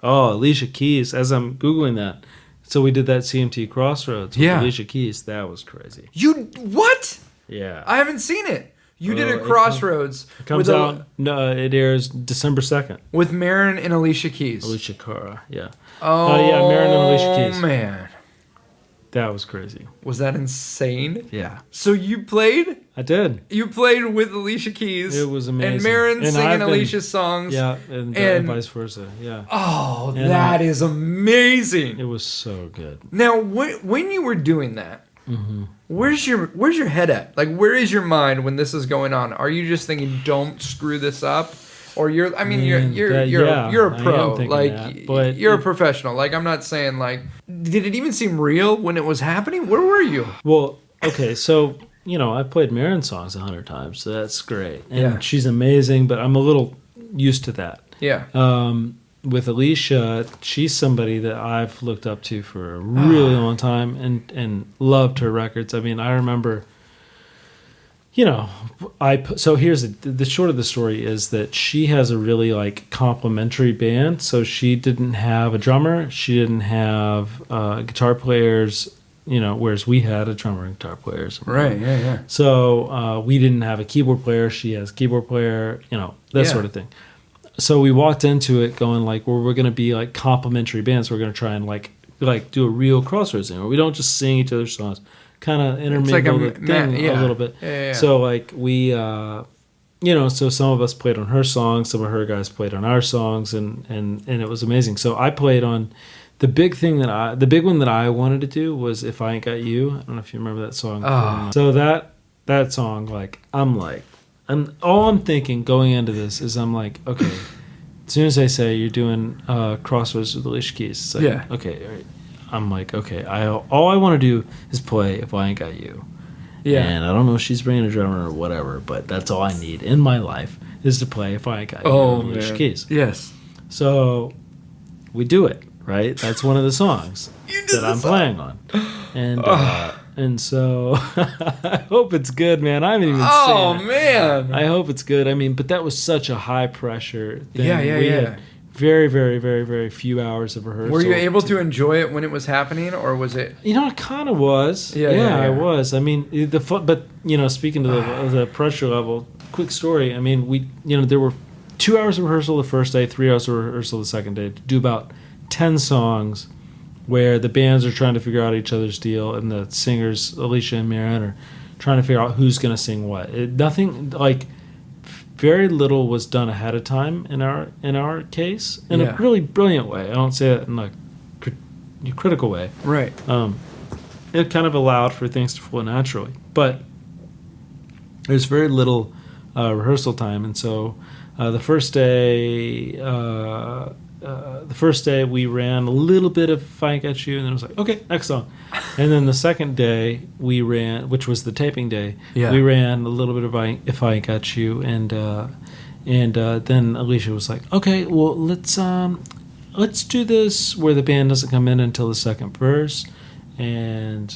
Speaker 5: Alicia Keys, as I'm Googling that. So we did that CMT Crossroads with Alicia Keys. That was crazy.
Speaker 4: What?
Speaker 5: Yeah.
Speaker 4: I haven't seen it. You did a Crossroads.
Speaker 5: It comes out. No, it airs December 2nd.
Speaker 4: With Maren and Alicia Keys.
Speaker 5: Alicia Cara, yeah.
Speaker 4: Oh,
Speaker 5: yeah, Maren and Alicia Keys.
Speaker 4: Man.
Speaker 5: That was crazy.
Speaker 4: Was that insane?
Speaker 5: Yeah.
Speaker 4: So you played?
Speaker 5: I did.
Speaker 4: You played with Alicia Keys.
Speaker 5: It was amazing.
Speaker 4: And Maren singing Alicia's songs.
Speaker 5: Yeah, and vice versa. Yeah.
Speaker 4: Oh, that is amazing.
Speaker 5: It was so good.
Speaker 4: Now, when you were doing that, where's your head at? Like, where is your mind when this is going on? Are you just thinking, don't screw this up? Or you're a pro, like you're a professional. Like, I'm not saying, like, did it even seem real when it was happening? Where were you?
Speaker 5: Well, okay, so I played Maren songs 100 times, so that's great, and she's amazing. But I'm a little used to that.
Speaker 4: Yeah.
Speaker 5: With Alicia, she's somebody that I've looked up to for a really long time and loved her records. I mean, I remember. So here's the short of the story is that she has a really complementary band. So she didn't have a drummer, she didn't have guitar players, whereas we had a drummer and guitar players.
Speaker 4: Right. Yeah.
Speaker 5: So we didn't have a keyboard player. She has a keyboard player. That sort of thing. So we walked into it going we're going to be complementary bands. We're going to try and do a real Crossroads thing, where we don't just sing each other's songs. Kind of intermingle the thing a little bit.
Speaker 4: Yeah.
Speaker 5: So we, so some of us played on her songs, some of her guys played on our songs, and it was amazing. So I played on the big one that I wanted to do was "If I Ain't Got You." I don't know if you remember that song.
Speaker 4: Oh.
Speaker 5: So that that song, all I'm thinking going into this is I'm like, okay, as soon as I say you're doing Crossroads with Alicia Keys, it's like, okay, all right. I'm like, okay, all I want to do is play If I Ain't Got You. Yeah. And I don't know if she's bringing a drummer or whatever, but that's all I need in my life is to play If I Ain't Got You with Alicia Keys.
Speaker 4: Yes.
Speaker 5: So we do it, right? That's one of the songs that I'm playing on. And so I hope it's good, man. I haven't even seen it.
Speaker 4: Oh, man.
Speaker 5: I hope it's good. I mean, but that was such a high pressure thing.
Speaker 4: Yeah.
Speaker 5: We had very, very, very, very few hours of rehearsal.
Speaker 4: Were you able to enjoy it when it was happening, or was it?
Speaker 5: I kind of was. Yeah, I was. I mean, but speaking to the pressure level, quick story. I mean, we, there were 2 hours of rehearsal the first day, 3 hours of rehearsal the second day to do about 10 songs, where the bands are trying to figure out each other's deal, and the singers, Alicia and Marianne, are trying to figure out who's going to sing what. Very little was done ahead of time in our case, in a really brilliant way. I don't say that in a critical way.
Speaker 4: Right.
Speaker 5: It kind of allowed for things to flow naturally, but there's very little rehearsal time, and so the first day we ran a little bit of If I Ain't Got You, and then it was like, okay, next song. And then the second day we ran, which was the taping day, we ran a little bit of If I Ain't Got You, and then Alicia was like, okay, well let's do this where the band doesn't come in until the second verse, and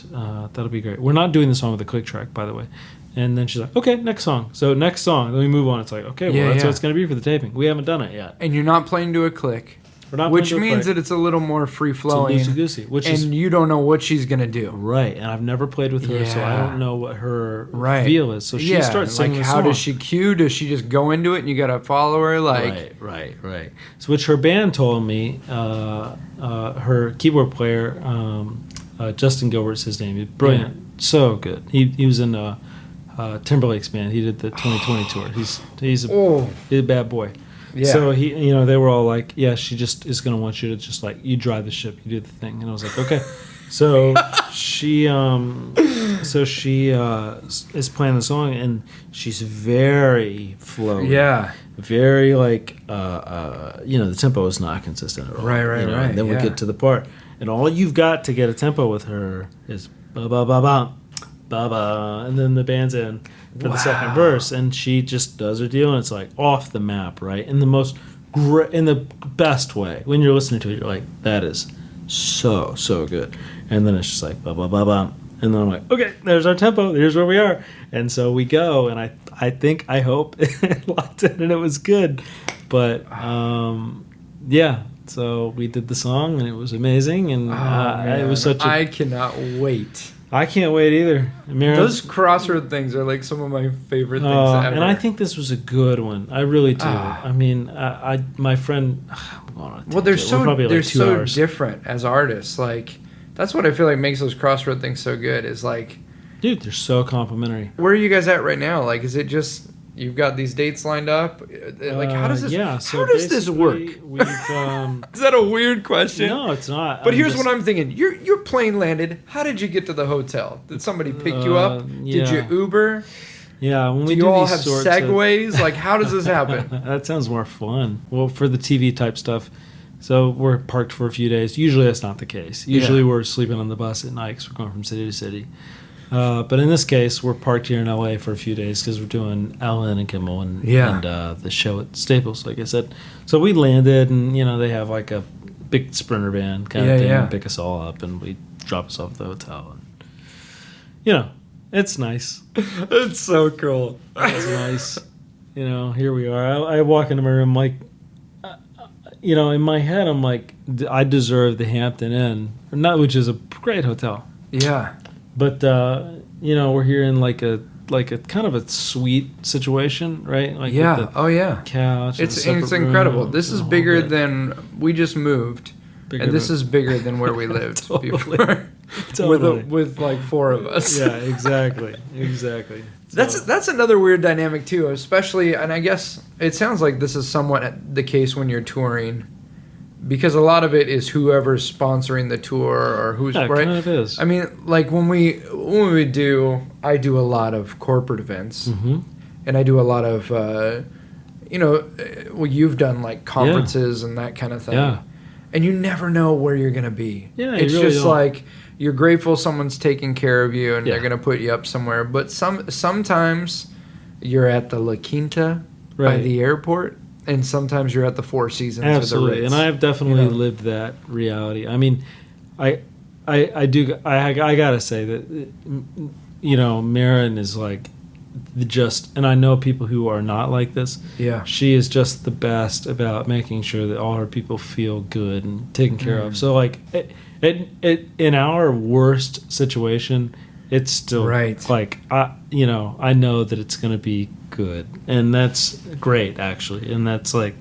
Speaker 5: that'll be great. We're not doing the song with a click track, by the way. And then she's like, okay, next song. So next song, then we move on. It's like, okay, well, that's what it's going to be for the taping. We haven't done it yet.
Speaker 4: And you're not playing to a click. Which means that it's a little more free-flowing.
Speaker 5: It's loosey-goosey.
Speaker 4: And you don't know what she's going to do.
Speaker 5: Right, and I've never played with her, so I don't know what her feel is. So she starts singing the song.
Speaker 4: How does she cue? Does she just go into it and you got to follow her?
Speaker 5: Right. So which her band told me, her keyboard player, Justin Gilbert's his name. He's brilliant. So good. He was in Timberlake's band. He did the 2020 tour. He's a bad boy. Yeah. So they were all like, yeah, she just is going to want you to just you drive the ship, you do the thing. And I was like, okay. So she is playing the song, and she's very flowy. Yeah. Very the tempo is not consistent at all. Right. And then we get to the part, and all you've got to get a tempo with her is ba ba ba ba ba ba, and then the band's in for the second verse, and she just does her deal, and it's like off the map, right? In the best way. When you're listening to it, you're like, that is so good. And then it's just like ba ba ba ba, and then I'm like, okay, there's our tempo. Here's where we are, and so we go, and I hope it locked in, and it was good, but So we did the song, and it was amazing, and it was such
Speaker 4: I cannot wait.
Speaker 5: I can't wait either.
Speaker 4: Those Crossroad things are some of my favorite things ever.
Speaker 5: And I think this was a good one. I really do. I mean, my friend.
Speaker 4: They're so different as artists. That's what I feel like makes those Crossroad things so good. Is
Speaker 5: dude, they're so complimentary.
Speaker 4: Where are you guys at right now? Is it just you've got these dates lined up? How does this? How does this work?
Speaker 5: We've,
Speaker 4: is that a weird question?
Speaker 5: No, it's not.
Speaker 4: But here's what I'm thinking: your plane landed. How did you get to the hotel? Did somebody pick you up?
Speaker 5: Yeah.
Speaker 4: Did you Uber?
Speaker 5: Yeah. When
Speaker 4: do you all have segways? How does this happen?
Speaker 5: That sounds more fun. Well, for the TV type stuff. So we're parked for a few days. Usually that's not the case. Usually we're sleeping on the bus at night because we're going from city to city. But in this case, we're parked here in LA for a few days because we're doing Ellen and Kimmel and the show at Staples, like I said. So we landed, and they have a big Sprinter van kind of thing, and pick us all up, and we drop us off at the hotel. And, it's nice.
Speaker 4: It's so cool.
Speaker 5: It's nice. Here we are. I walk into my room in my head, I'm like, I deserve the Hampton Inn, which is a great hotel.
Speaker 4: Yeah.
Speaker 5: But we're here in a kind of a suite situation, right? With the couch.
Speaker 4: It's incredible. This is bigger than we just moved, and this is bigger than where we lived before.
Speaker 5: Totally.
Speaker 4: With 4 of us.
Speaker 5: Yeah, exactly.
Speaker 4: That's another weird dynamic too, especially, and I guess it sounds like this is somewhat the case when you're touring. because a lot of it is whoever's sponsoring the tour or who's
Speaker 5: Yeah, it
Speaker 4: right.
Speaker 5: kind of is.
Speaker 4: I mean, like I do a lot of corporate events, and I do a lot of, well, you've done like conferences and that kind of thing.
Speaker 5: Yeah.
Speaker 4: And you never know where you're gonna be.
Speaker 5: Yeah,
Speaker 4: it's
Speaker 5: you really
Speaker 4: just
Speaker 5: don't.
Speaker 4: like you're grateful someone's taking care of you and
Speaker 5: Yeah.
Speaker 4: they're gonna put you up somewhere. But sometimes you're at the La Quinta by
Speaker 5: Right.
Speaker 4: the airport, and sometimes you're at the Four Seasons or the
Speaker 5: Absolutely,
Speaker 4: Ritz.
Speaker 5: and I have definitely lived that reality. I mean, I gotta say that Marin is like and I know people who are not like this.
Speaker 4: Yeah.
Speaker 5: She is just the best about making sure that all her people feel good and taken care of. So like, in our worst situation, it's still
Speaker 4: Right.
Speaker 5: like I know that it's gonna be good, and that's great actually, and that's like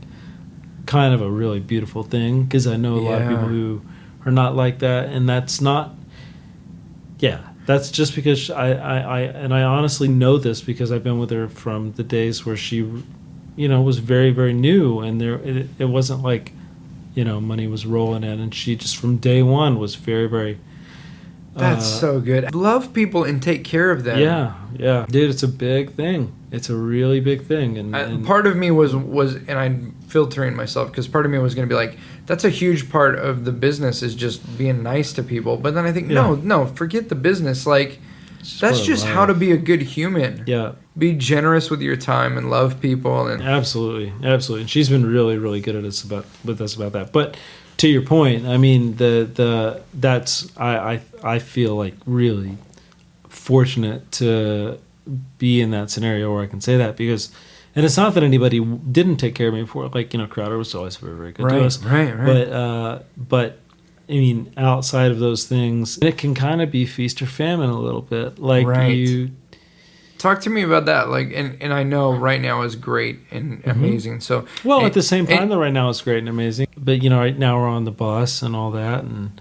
Speaker 5: kind of a really beautiful thing because I know a lot of
Speaker 4: Yeah.
Speaker 5: people who are not like that, and that's not. Yeah, that's just because I honestly know this because I've been with her from the days where she, was very, very new, and it wasn't like, money was rolling in, and she just from day one was very, very.
Speaker 4: That's so good. Love people and take care of them.
Speaker 5: Yeah, dude, it's a big thing. It's a really big thing, and
Speaker 4: Part of me was, and I'm filtering myself because part of me was going to be like, that's a huge part of the business is just being nice to people. But then I think, no, forget the business. Like, that's just how to be a good human.
Speaker 5: Yeah,
Speaker 4: be generous with your time and love people. And
Speaker 5: absolutely. And she's been really, really good at us about that. But to your point, I mean, I feel like really fortunate to be in that scenario where I can say that because, and it's not that anybody didn't take care of me before. Like, Crowder was always very, very good to us.
Speaker 4: Right.
Speaker 5: But I mean, outside of those things, it can kind of be feast or famine a little bit. Like you.
Speaker 4: Talk to me about that. Like, and I know right now is great and amazing. So
Speaker 5: at the same time, though, right now it's great and amazing. But right now we're on the bus and all that, and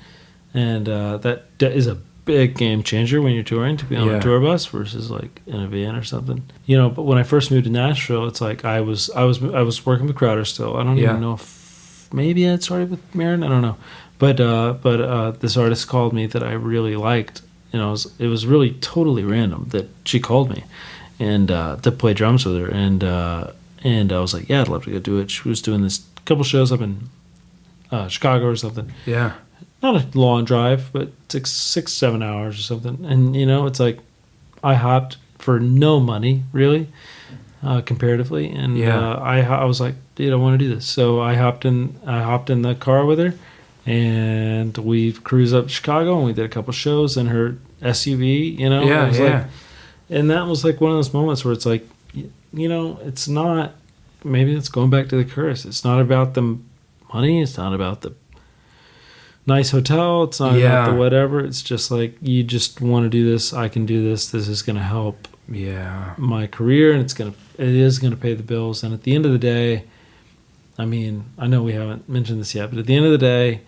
Speaker 5: that is a big game changer when you're touring to be on a tour bus versus like in a van or something. But when I first moved to Nashville, it's like I was working with Crowder still. I don't even know if maybe I started with Marin. I don't know, but this artist called me that I really liked. It was really totally random that she called me, and to play drums with her, and I was like, yeah, I'd love to go do it. She was doing this couple shows up in Chicago or something.
Speaker 4: Yeah.
Speaker 5: Not a long drive, but 6-7 hours or something. And it's like I hopped for no money really, comparatively, and I was like, dude, I want to do this. So I hopped in the car with her, and we cruised up to Chicago, and we did a couple shows in her SUV. Like, and that was like one of those moments where it's like, it's not. Maybe it's going back to the curse. It's not about the money. It's not about the nice hotel. It's not about the whatever. It's just like, you just want to do this. I can do this. This is going to help my career, and it is going to pay the bills. And at the end of the day, I mean, I know we haven't mentioned this yet, but at the end of the day,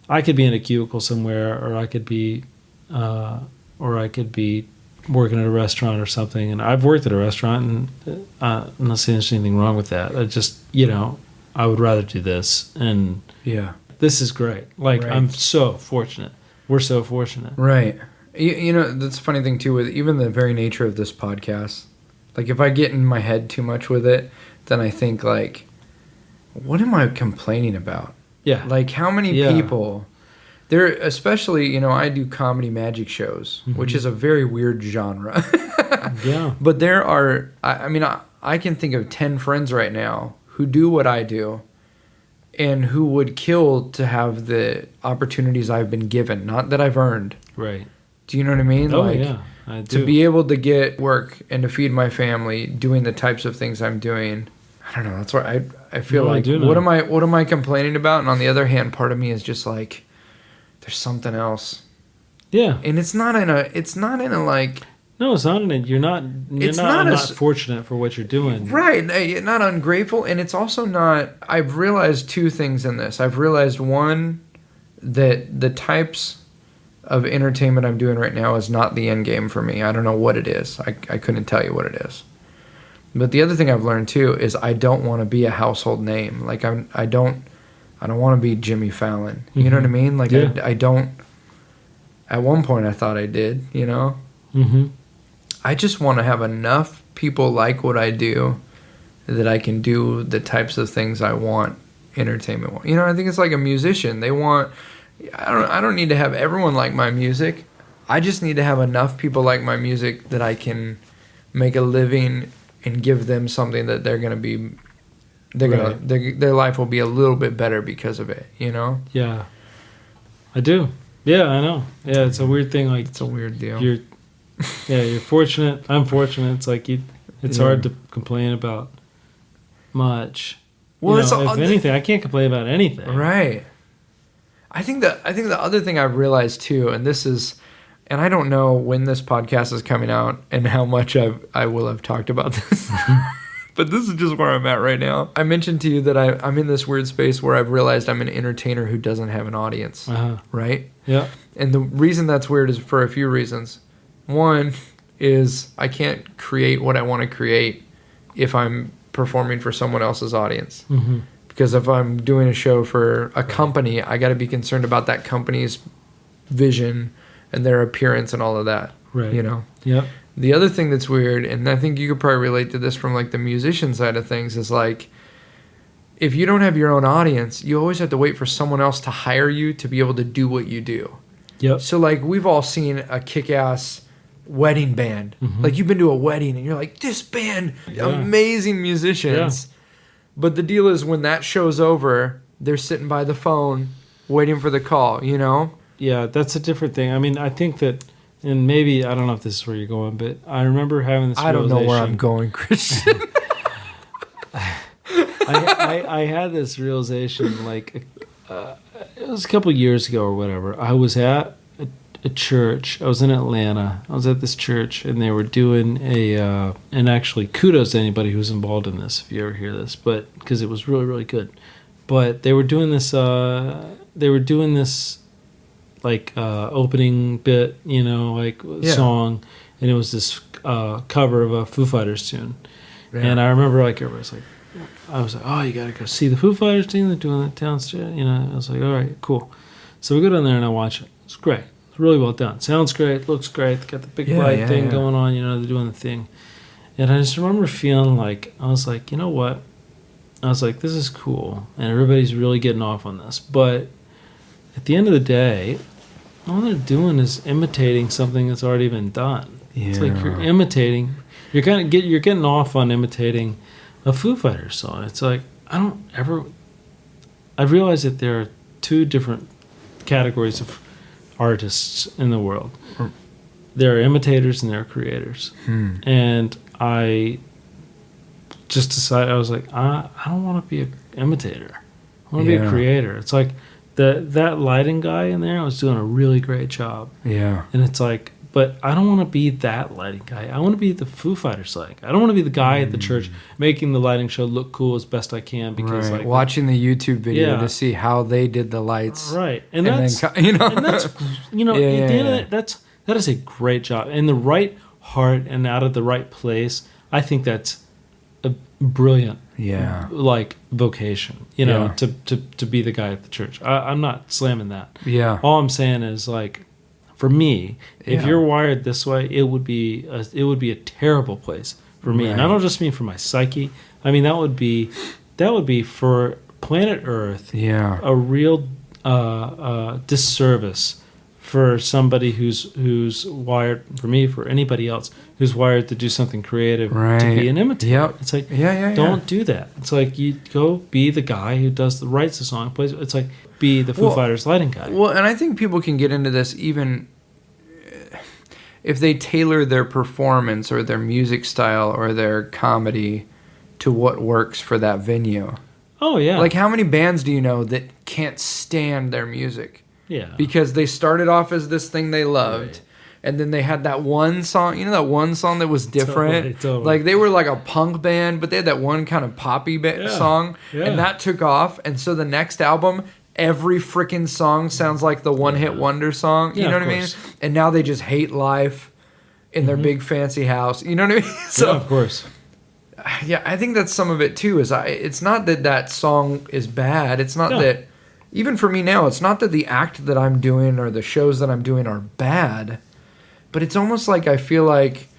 Speaker 5: I could be in a cubicle somewhere, or I could be working at a restaurant or something. And I've worked at a restaurant, and I'm not saying there's anything wrong with that. I just, I would rather do this. And this is great. Like, I'm so fortunate. We're so fortunate.
Speaker 4: Right. That's the funny thing too, with even the very nature of this podcast. Like, if I get in my head too much with it, then I think like, what am I complaining about?
Speaker 5: Yeah.
Speaker 4: Like, how many people there, especially, I do comedy magic shows, which is a very weird genre. But there are, I can think of 10 friends right now who do what I do and who would kill to have the opportunities I've been given, not that I've earned.
Speaker 5: Right.
Speaker 4: Do you know what I mean?
Speaker 5: Oh,
Speaker 4: like,
Speaker 5: yeah. I do.
Speaker 4: To be able to get work and to feed my family doing the types of things I'm doing, I don't know. That's why I feel like, what am I complaining about? And on the other hand, part of me is just like, there's something else.
Speaker 5: Yeah.
Speaker 4: And it's not in a like.
Speaker 5: No, it's not in a. You're not fortunate for what you're doing.
Speaker 4: Right. Not ungrateful, and it's also not. I've realized two things in this. I've realized, one, that the types of entertainment I'm doing right now is not the end game for me. I don't know what it is. I couldn't tell you what it is. But the other thing I've learned too is I don't want to be a household name. Like, I don't I don't want to be Jimmy Fallon. You know what I mean? Like, I don't. At one point, I thought I did, you know?
Speaker 5: Mm-hmm.
Speaker 4: I just want to have enough people like what I do that I can do the types of things I want entertainment. You know, I think it's like a musician. They want... I don't need to have everyone like my music. I just need to have enough people like my music that I can make a living and give them something that they're going to be... Their life will be a little bit better because of it, you know?
Speaker 5: Yeah. I do. Yeah, I know. Yeah, it's a weird thing. Like,
Speaker 4: it's a weird deal.
Speaker 5: You're fortunate. I'm fortunate. It's like it's hard to complain about much. Well, if anything, I can't complain about anything.
Speaker 4: Right. I think the other thing I've realized too, and this is, and I don't know when this podcast is coming out and how much I will have talked about this, but this is just where I'm at right now. I mentioned to you that I'm in this weird space where I've realized I'm an entertainer who doesn't have an audience. Right?
Speaker 5: Yeah.
Speaker 4: And the reason that's weird is for a few reasons. One is I can't create what I want to create if I'm performing for someone else's audience.
Speaker 5: Mm-hmm.
Speaker 4: Because if I'm doing a show for a company, I got to be concerned about that company's vision and their appearance and all of that.
Speaker 5: Right.
Speaker 4: You know?
Speaker 5: Yep.
Speaker 4: The other thing that's weird, and I think you could probably relate to this from like the musician side of things, is like if you don't have your own audience, you always have to wait for someone else to hire you to be able to do what you do.
Speaker 5: Yep.
Speaker 4: So like we've all seen a kick-ass wedding band.
Speaker 5: Mm-hmm. Like
Speaker 4: you've been to a wedding and you're like, this band, amazing musicians.
Speaker 5: Yeah.
Speaker 4: But the deal is when that show's over, they're sitting by the phone waiting for the call, you know?
Speaker 5: Yeah, that's a different thing. I mean, I think that, and maybe, I don't know if this is where you're going, but I remember having this
Speaker 4: I don't know where I'm going, Christian.
Speaker 5: I had this realization, like, it was a couple years ago or whatever. I was at a church. I was in Atlanta. I was at this church, and they were doing and actually kudos to anybody who's involved in this, if you ever hear this, but because it was really, really good. But they were doing this, like, opening bit, you know, like, song, and it was this cover of a Foo Fighters tune. Yeah. And I remember, like, everybody's like, I was like, oh, you got to go see the Foo Fighters team. They're doing that downstairs. You know, I was like, all right, cool. So we go down there and I watch it. It's great. It's really well done. Sounds great. Looks great. They got the big bright thing going on. You know, they're doing the thing. And I just remember feeling like, I was like, you know what? I was like, this is cool. And everybody's really getting off on this. But at the end of the day, all they're doing is imitating something that's already been done. Yeah. It's like you're imitating. You're getting off on imitating a Foo Fighters song. It's like I realize that there are two different categories of artists in the world. There are imitators and there are creators. And I just decided, I was like, I don't want to be an imitator. I want to be a creator. It's like that lighting guy in there was doing a really great job. Yeah. And it's like, but I don't want to be that lighting guy. I want to be the Foo Fighters lighting guy. I don't want to be the guy at the church making the lighting show look cool as best I can because like
Speaker 4: watching the YouTube video to see how they did the lights.
Speaker 5: Right. And that's that is a great job. In the right heart and out of the right place, I think that's a brilliant like vocation, you know, to be the guy at the church. I'm not slamming that. Yeah. All I'm saying is like for me, if you're wired this way, it would be a terrible place for me. Right. And I don't just mean for my psyche. I mean that would be for planet Earth a real disservice for somebody who's wired, for me, for anybody else who's wired to do something creative to be an imitator. Yep. It's like don't do that. It's like you go be the guy who writes the song, plays. It's like be the Foo Fighters lighting guy.
Speaker 4: Well, and I think people can get into this even if they tailor their performance or their music style or their comedy to what works for that venue.
Speaker 5: Oh, yeah.
Speaker 4: Like, how many bands do you know that can't stand their music?
Speaker 5: Yeah.
Speaker 4: Because they started off as this thing they loved, right. And then they had that one song, you know, that one song that was different? Totally. Like, they were like a punk band, but they had that one kind of poppy song, and that took off. And so the next album, every freaking song sounds like the one-hit wonder song. You know what I mean? And now they just hate life in their big fancy house. You know what I mean? So,
Speaker 5: of course.
Speaker 4: Yeah, I think that's some of it too. It's not that song is bad. It's not that even for me now, it's not that the act that I'm doing or the shows that I'm doing are bad, but it's almost like I feel like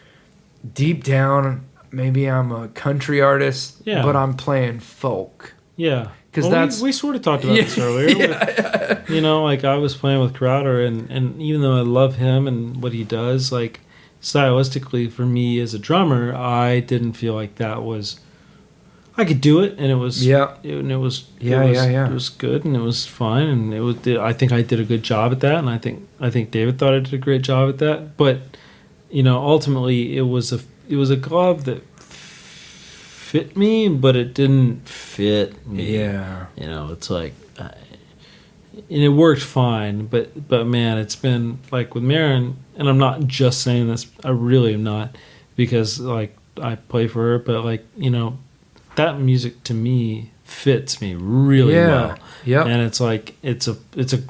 Speaker 4: deep down, maybe I'm a country artist, but I'm playing folk.
Speaker 5: Yeah.
Speaker 4: Because that's...
Speaker 5: We sort of talked about this earlier. With, you know, like I was playing with Crowder, and even though I love him and what he does, like stylistically for me as a drummer, I didn't feel like that was... I could do it, and it was it was good, and it was fine, and it was. I think I did a good job at that, and I think David thought I did a great job at that. But you know, ultimately, it was a glove that fit me, but it didn't fit me. Yeah, you know, it's like, and it worked fine, but man, it's been like with Maren, and I'm not just saying this. I really am not, because like I play for her, but like, you know. That music to me fits me really well. Yep. And it's like it's a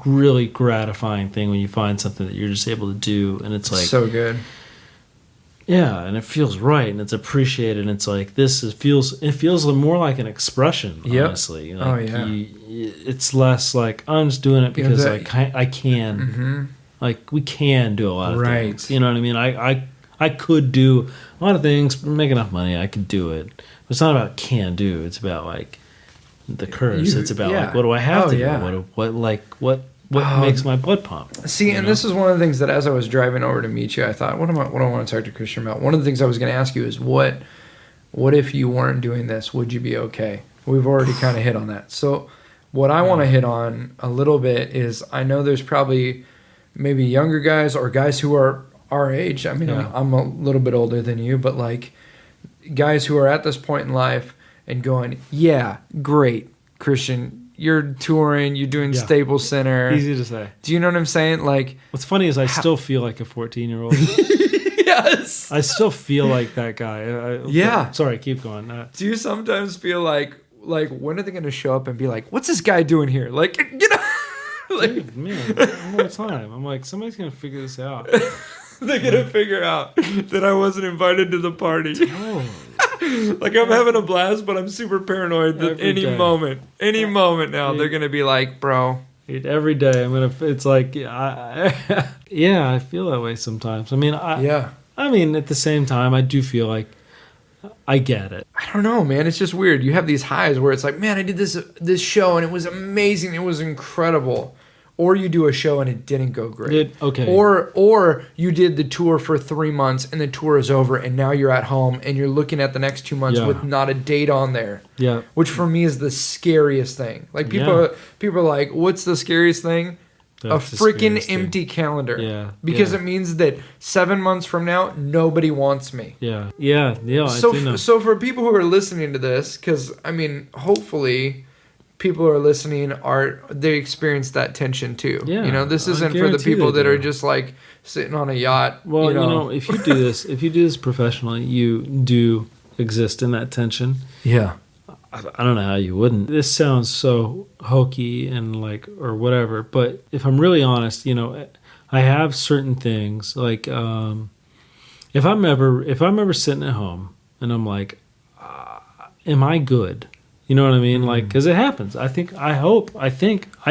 Speaker 5: really gratifying thing when you find something that you're just able to do, and it's like
Speaker 4: so good.
Speaker 5: Yeah, and it feels right, and it's appreciated, and it's like it feels more like an expression, honestly. Like it's less like I'm just doing it because I can. Mm-hmm. Like we can do a lot of things. You know what I mean? I could do a lot of things, make enough money, I could do it. It's not about can do. It's about like the curves. It's about like what do I have to do? What makes my blood pump?
Speaker 4: See, and this is one of the things that as I was driving over to meet you, I thought, what do I want to talk to Christian about? One of the things I was going to ask you is what if you weren't doing this? Would you be okay? We've already kind of hit on that. So what I want to hit on a little bit is I know there's probably maybe younger guys or guys who are our age. I mean, I'm a little bit older than you, but like guys who are at this point in life and going, yeah, great, Christian, you're touring, you're doing Staples Center.
Speaker 5: Easy to say.
Speaker 4: Do you know what I'm saying? Like,
Speaker 5: what's funny is I still feel like a 14-year-old.
Speaker 4: Yes.
Speaker 5: I still feel like that guy. Sorry, keep going.
Speaker 4: Do you sometimes feel like when are they going to show up and be like, what's this guy doing here? Like, you know, like,
Speaker 5: dude, man, one more time. I'm like, somebody's going to figure this out.
Speaker 4: They're going to figure out that I wasn't invited to the party. Oh. Like, I'm having a blast, but I'm super paranoid that any moment now, they're going to be like, bro.
Speaker 5: Every day, it's like, I feel that way sometimes. I mean, I mean, at the same time, I do feel like I get it.
Speaker 4: I don't know, man. It's just weird. You have these highs where it's like, man, I did this show, and it was amazing. It was incredible. Or you do a show and it didn't go great. Or you did the tour for 3 months and the tour is over and now you're at home and you're looking at the next 2 months with not a date on there. Yeah. Which for me is the scariest thing. Like people are like, what's the scariest thing? That's a freaking empty calendar. Yeah. Because it means that 7 months from now, nobody wants me. Yeah. Yeah. Yeah. So for people who are listening to this, because I mean, hopefully people who are listening they experience that tension too. Yeah, you know, this isn't for the people that are just like sitting on a yacht.
Speaker 5: Well, you know, if you do this professionally, you do exist in that tension. Yeah. I don't know how you wouldn't. This sounds so hokey and like or whatever, but if I'm really honest, you know, I have certain things like if I'm ever sitting at home and I'm like, am I good? You know what I mean? Like, because it happens. I think I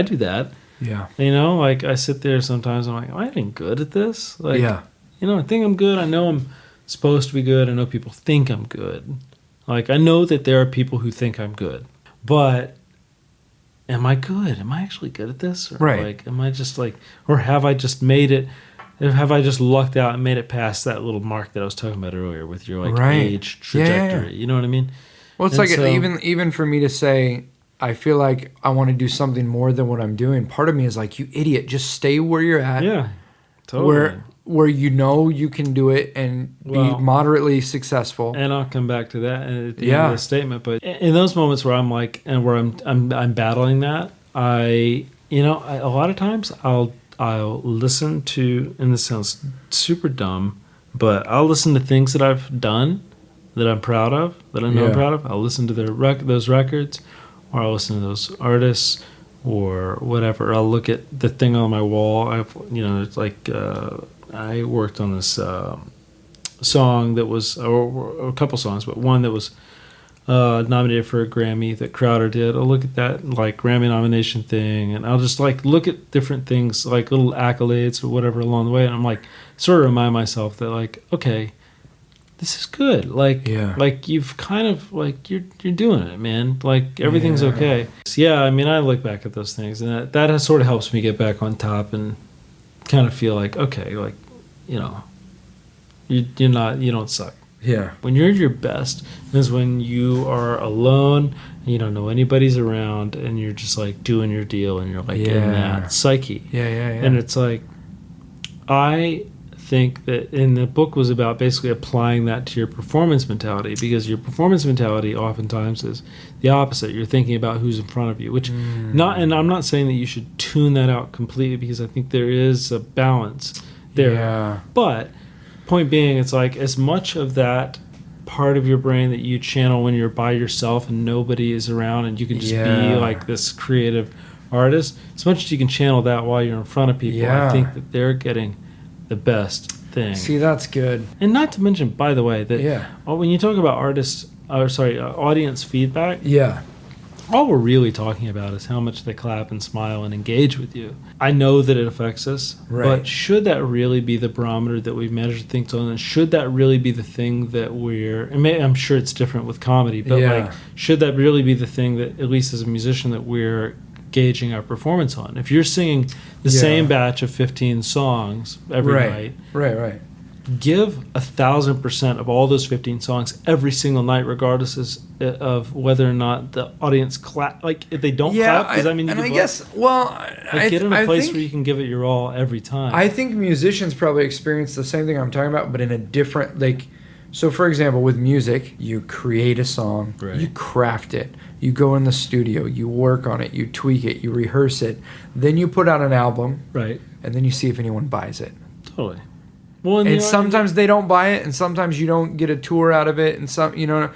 Speaker 5: do that. Yeah. You know, like I sit there sometimes. I'm like, am I getting good at this? Like, you know, I think I'm good. I know I'm supposed to be good. I know people think I'm good. Like, I know that there are people who think I'm good. But am I good? Am I actually good at this? Or like, am I just like, or have I just made it? Have I just lucked out and made it past that little mark that I was talking about earlier with your like age trajectory? You know what I mean?
Speaker 4: Well, it's like even for me to say, I feel like I want to do something more than what I'm doing. Part of me is like, you idiot, just stay where you're at. Yeah, totally. Where you know you can do it and be moderately successful. And I'll come back to that at the end of the statement. But in those moments where I'm like, and where I'm battling that, a lot of times I'll listen to, and this sounds super dumb, but I'll listen to things that I've done that I'm proud of, that I know I'm proud of. I'll listen to those records, or I'll listen to those artists, or whatever. I'll look at the thing on my wall. It's like I worked on this song that was, or a couple songs, but one that was
Speaker 5: nominated for a Grammy that Crowder did. I'll look at that like Grammy nomination thing, and I'll just like look at different things, like little accolades or whatever along the way, and I'm like sort of remind myself that like, okay, this is good. Like, like you've kind of like you're doing it, man. Like everything's okay. So, yeah, I mean, I look back at those things, and that has sort of helps me get back on top and kind of feel like, okay, like, you know, you don't suck.
Speaker 4: Yeah.
Speaker 5: When you're at your best is when you are alone and you don't know anybody's around and you're just like doing your deal and you're like in that psyche.
Speaker 4: Yeah.
Speaker 5: And it's like, I think that in the book was about basically applying that to your performance mentality, because your performance mentality oftentimes is the opposite. You're thinking about who's in front of you, which and I'm not saying that you should tune that out completely, because I think there is a balance there.
Speaker 4: Yeah.
Speaker 5: But point being, it's like as much of that part of your brain that you channel when you're by yourself and nobody is around and you can just be like this creative artist, as much as you can channel that while you're in front of people, I think that they're getting the best thing.
Speaker 4: See, that's good.
Speaker 5: And not to mention, by the way, that when you talk about audience feedback, all we're really talking about is how much they clap and smile and engage with you. I know that it affects us, but should that really be the barometer that we measure things on? And should that really be the thing that I'm sure it's different with comedy, but like, should that really be the thing that, at least as a musician, that we're gauging our performance on? If you're singing the same batch of 15 songs every night, give 1,000% of all those 15 songs every single night, regardless of whether or not the audience clap. Like, if they don't clap, does that mean you give up? Get in a place where you can give it your all every time.
Speaker 4: I think musicians probably experience the same thing I'm talking about, but in a different, like, so for example, with music, you create a song, you craft it, you go in the studio, you work on it, you tweak it, you rehearse it, then you put out an album, and then you see if anyone buys it.
Speaker 5: Totally. Well,
Speaker 4: and sometimes they don't buy it, and sometimes you don't get a tour out of it, and some, you know,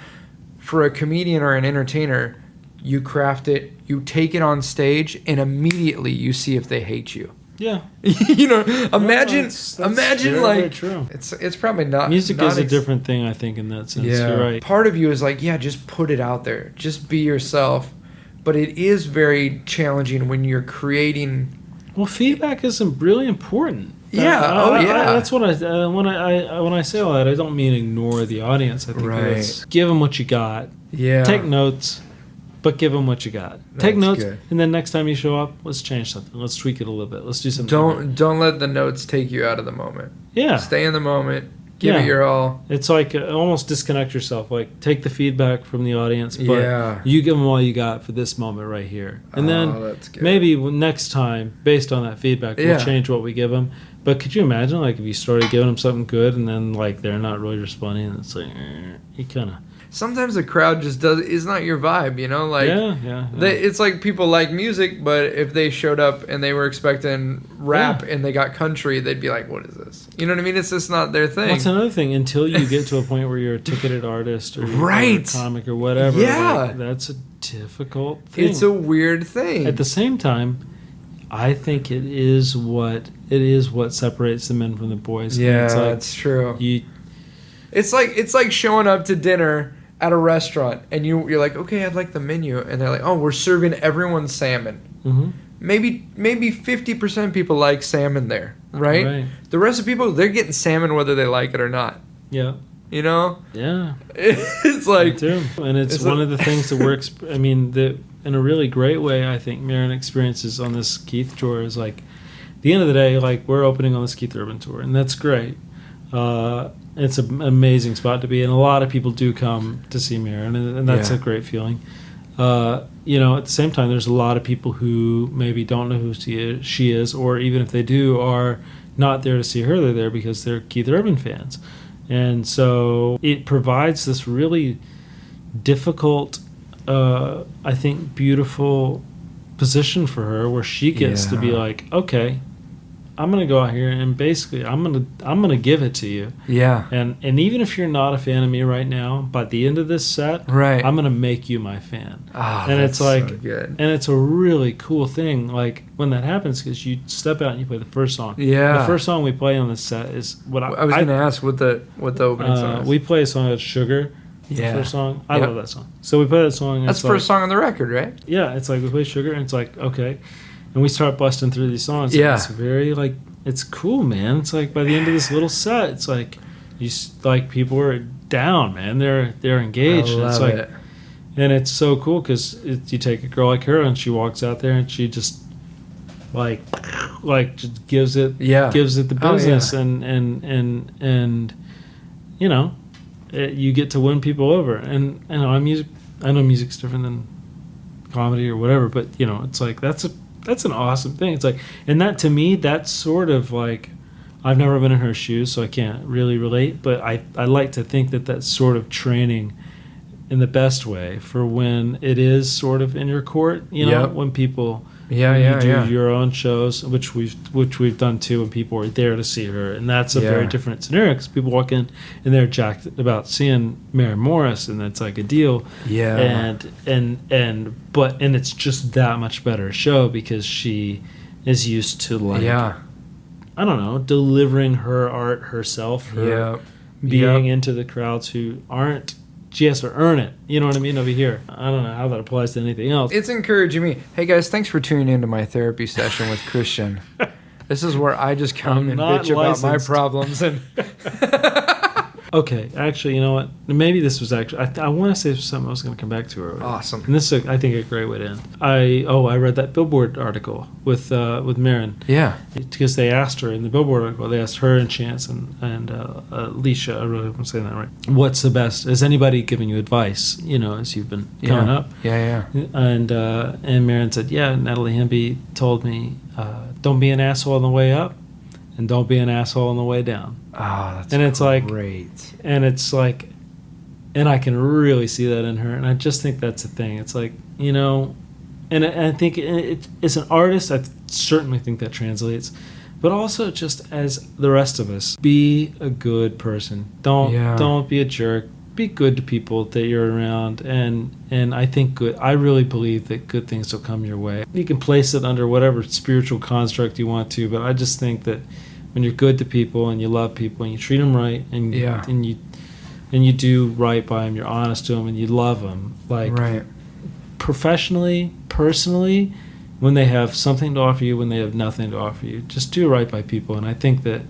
Speaker 4: for a comedian or an entertainer, you craft it, you take it on stage, and immediately you see if they hate you.
Speaker 5: Yeah.
Speaker 4: You know, imagine
Speaker 5: that's
Speaker 4: imagine
Speaker 5: very,
Speaker 4: like
Speaker 5: very true.
Speaker 4: It's probably not
Speaker 5: music
Speaker 4: not
Speaker 5: is a different thing, I think, in that sense.
Speaker 4: Yeah.
Speaker 5: You're right.
Speaker 4: Part of you is like, just put it out there, just be yourself, but it is very challenging when you're creating.
Speaker 5: Well, feedback is really important.
Speaker 4: Yeah.
Speaker 5: That's what when I say all that, I don't mean ignore the audience. I think it's give them what you got.
Speaker 4: Yeah.
Speaker 5: Take notes, but give them what you got. Take notes,
Speaker 4: good.
Speaker 5: and then next time you show up, let's change something. Let's tweak it a little bit. Let's do something.
Speaker 4: Don't let the notes take you out of the moment.
Speaker 5: Yeah.
Speaker 4: Stay in the moment. Give it your all.
Speaker 5: It's like almost disconnect yourself. Like, take the feedback from the audience, but you give them all you got for this moment right here. And then maybe next time, based on that feedback, we'll change what we give them. But could you imagine, like, if you started giving them something good and then, like, they're not really responding, and it's like, you kind of...
Speaker 4: Sometimes the crowd just is not your vibe, you know? Like, it's like people like music, but if they showed up and they were expecting rap and they got country, they'd be like, what is this? You know what I mean? It's just not their thing.
Speaker 5: That's another thing. Until you get to a point where you're a ticketed artist or you're a comic or whatever, like, that's a difficult thing.
Speaker 4: It's a weird thing.
Speaker 5: At the same time, I think it is what separates the men from the boys.
Speaker 4: Yeah,
Speaker 5: it's like,
Speaker 4: that's true. It's like showing up to dinner at a restaurant and you're like, okay, I'd like the menu, and they're like, oh, we're serving everyone salmon. Mm-hmm. Maybe 50% of people like salmon there, right? The rest of people, they're getting salmon whether they like it or not. Yeah. You know? Yeah. It's like...
Speaker 5: Me too. And it's one of the things that works... I mean, in a really great way, I think Marin experiences on this Keith tour is like, at the end of the day, like, we're opening on this Keith Urban tour, and that's great. It's an amazing spot to be, and a lot of people do come to see Marin, and that's a great feeling. You know, at the same time, there's a lot of people who maybe don't know who she is, or even if they do, are not there to see her. They're there because they're Keith Urban fans. And so it provides this really difficult, I think, beautiful position for her where she gets to be like, okay, I'm gonna go out here and basically I'm gonna give it to you. Yeah. And even if you're not a fan of me right now, by the end of this set, I'm gonna make you my fan. Oh, and it's like, so good. And it's a really cool thing, like when that happens, because you step out and you play the first song. Yeah. The first song we play on this set is what I was
Speaker 4: gonna ask what the opening song is.
Speaker 5: We play a song called Sugar.
Speaker 4: Yeah.
Speaker 5: The first song. I
Speaker 4: Yep.
Speaker 5: love that song. So we play that song. And
Speaker 4: That's
Speaker 5: it's
Speaker 4: the first song on the record, right?
Speaker 5: Yeah, it's like we play Sugar, and it's like, okay. And we start busting through these songs.
Speaker 4: Yeah.
Speaker 5: It's very, like, it's cool, man. It's like by the end of this little set, it's like, people are down, man. They're engaged.
Speaker 4: I love
Speaker 5: it's like,
Speaker 4: it.
Speaker 5: And it's so cool because you take a girl like her and she walks out there and she just like just gives it the business.
Speaker 4: Oh, yeah.
Speaker 5: and you know, you get to win people over. And I know music's different than comedy or whatever, but you know, it's like that's an awesome thing. It's like, and that to me, that's sort of like, I've never been in her shoes, so I can't really relate, but I like to think that that's sort of training in the best way for when it is sort of in your court, you know, when people do your own shows, which we've done too, when people are there to see her, and that's a very different scenario because people walk in and they're jacked about seeing Mary Morris, and that's like a deal, and it's just that much better show because she is used to like I don't know, delivering her art herself, being into the crowds who aren't. She has to earn it. You know what I mean? Over here. I don't know how that applies to anything else.
Speaker 4: It's encouraging me. Hey, guys, thanks for tuning into my therapy session with Christian. This is where I just come and bitch about my problems. And
Speaker 5: Okay, actually, you know what? Maybe this was actually... I want to say this was something I was going to come back to earlier.
Speaker 4: Awesome.
Speaker 5: And this is, I think, a great way to end. I read that Billboard article with Marin.
Speaker 4: Yeah.
Speaker 5: Because they asked her in the Billboard article, they asked her and Chance and Alicia, I really hope I'm saying that right. What's the best? Is anybody giving you advice, you know, as you've been coming up?
Speaker 4: Yeah.
Speaker 5: And Marin said, Natalie Hemby told me, don't be an asshole on the way up and don't be an asshole on the way down.
Speaker 4: Oh, that's
Speaker 5: and it's
Speaker 4: great.
Speaker 5: And it's like, and I can really see that in her. And I just think that's a thing. It's like, you know, and I think as an artist, I certainly think that translates. But also just as the rest of us, be a good person. Don't be a jerk. Be good to people that you're around. And I think I really believe that good things will come your way. You can place it under whatever spiritual construct you want to, but I just think that when you're good to people and you love people and you treat them right and you do right by them, you're honest to them and you love them, like professionally, personally, when they have something to offer you, when they have nothing to offer you, just do right by people. And I think that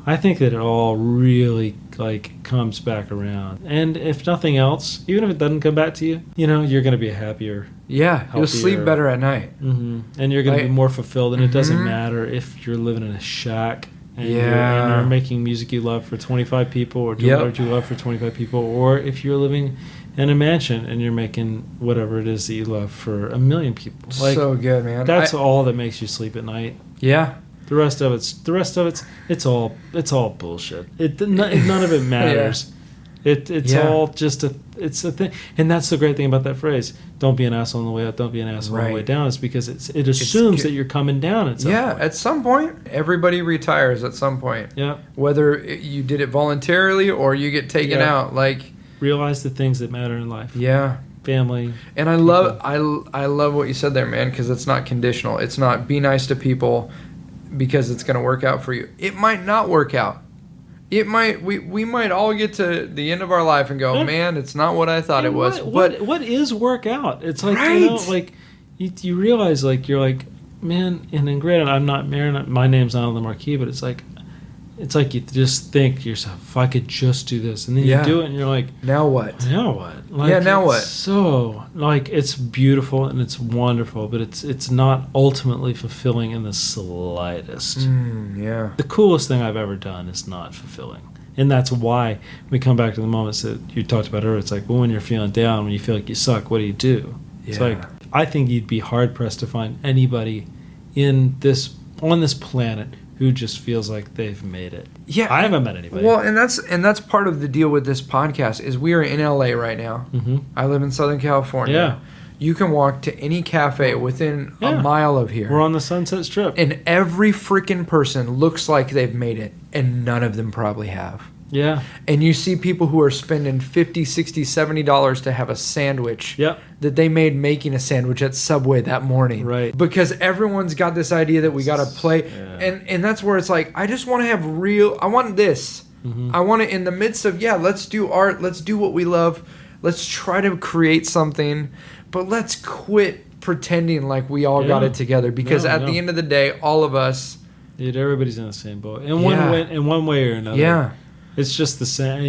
Speaker 5: it all really like comes back around. And if nothing else, even if it doesn't come back to you, you know, you're going to be happier.
Speaker 4: Yeah, you'll sleep better at night.
Speaker 5: Mm-hmm. And you're going to be more fulfilled. And it doesn't matter if you're living in a shack and you're making music you love for 25 people or doing whatever you love for 25 people, or if you're living in a mansion and you're making whatever it is that you love for 1 million people. Like, so good, man. That's all that makes you sleep at night. Yeah. The rest of it's all bullshit. None of it matters. It's all just it's a thing. And that's the great thing about that phrase. Don't be an asshole on the way up, don't be an asshole on the way down. Is because it assumes that you're coming down at some point.
Speaker 4: At some point, everybody retires at some point. Yeah. Whether you did it voluntarily or you get taken out, like
Speaker 5: realize the things that matter in life.
Speaker 4: Yeah.
Speaker 5: Family.
Speaker 4: And I love what you said there, man, because it's not conditional. It's not be nice to people because it's going to work out for you. It might not work out. It might. We might all get to the end of our life and go, man, it's not what I thought it was.
Speaker 5: What is work out? It's like, you know, like you realize, like, you're like, man, and granted, I'm not married, my name's not on the marquee, but it's like you just think to yourself, if I could just do this, and then you do it, and you're like,
Speaker 4: now what?
Speaker 5: Like,
Speaker 4: now what?
Speaker 5: So, like, it's beautiful and it's wonderful, but it's not ultimately fulfilling in the slightest. The coolest thing I've ever done is not fulfilling. And that's why we come back to the moments that you talked about earlier. It's like, well, when you're feeling down, when you feel like you suck, what do you do? It's like, I think you'd be hard-pressed to find anybody on this planet who just feels like they've made it. Yeah, I haven't met anybody.
Speaker 4: Well, and that's part of the deal with this podcast is we are in LA right now. Mm-hmm. I live in Southern California. Yeah. You can walk to any cafe within a mile of here.
Speaker 5: We're on the Sunset Strip.
Speaker 4: And every freaking person looks like they've made it, and none of them probably have.
Speaker 5: Yeah.
Speaker 4: And you see people who are spending $50, $60, $70 to have a sandwich that they made making a sandwich at Subway that morning.
Speaker 5: Right.
Speaker 4: Because everyone's got this idea that we got to play. Yeah. And that's where it's like, I just want to have I want this. I want to, in the midst of, let's do art, let's do what we love, let's try to create something, but let's quit pretending like we all got it together, because at the end of the day, all of us,
Speaker 5: dude, everybody's in the same boat in one way or another.
Speaker 4: Yeah,
Speaker 5: it's just the same,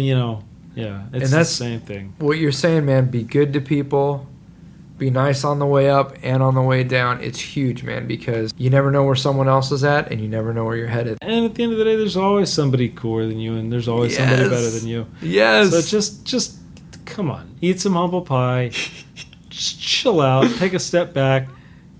Speaker 5: it's the same thing.
Speaker 4: What you're saying, man, be good to people, be nice on the way up and on the way down. It's huge, man, because you never know where someone else is at, and you never know where you're headed.
Speaker 5: And at the end of the day, there's always somebody cooler than you, and there's always somebody better than you.
Speaker 4: Yes.
Speaker 5: So just come on, eat some humble pie, just chill out, take a step back.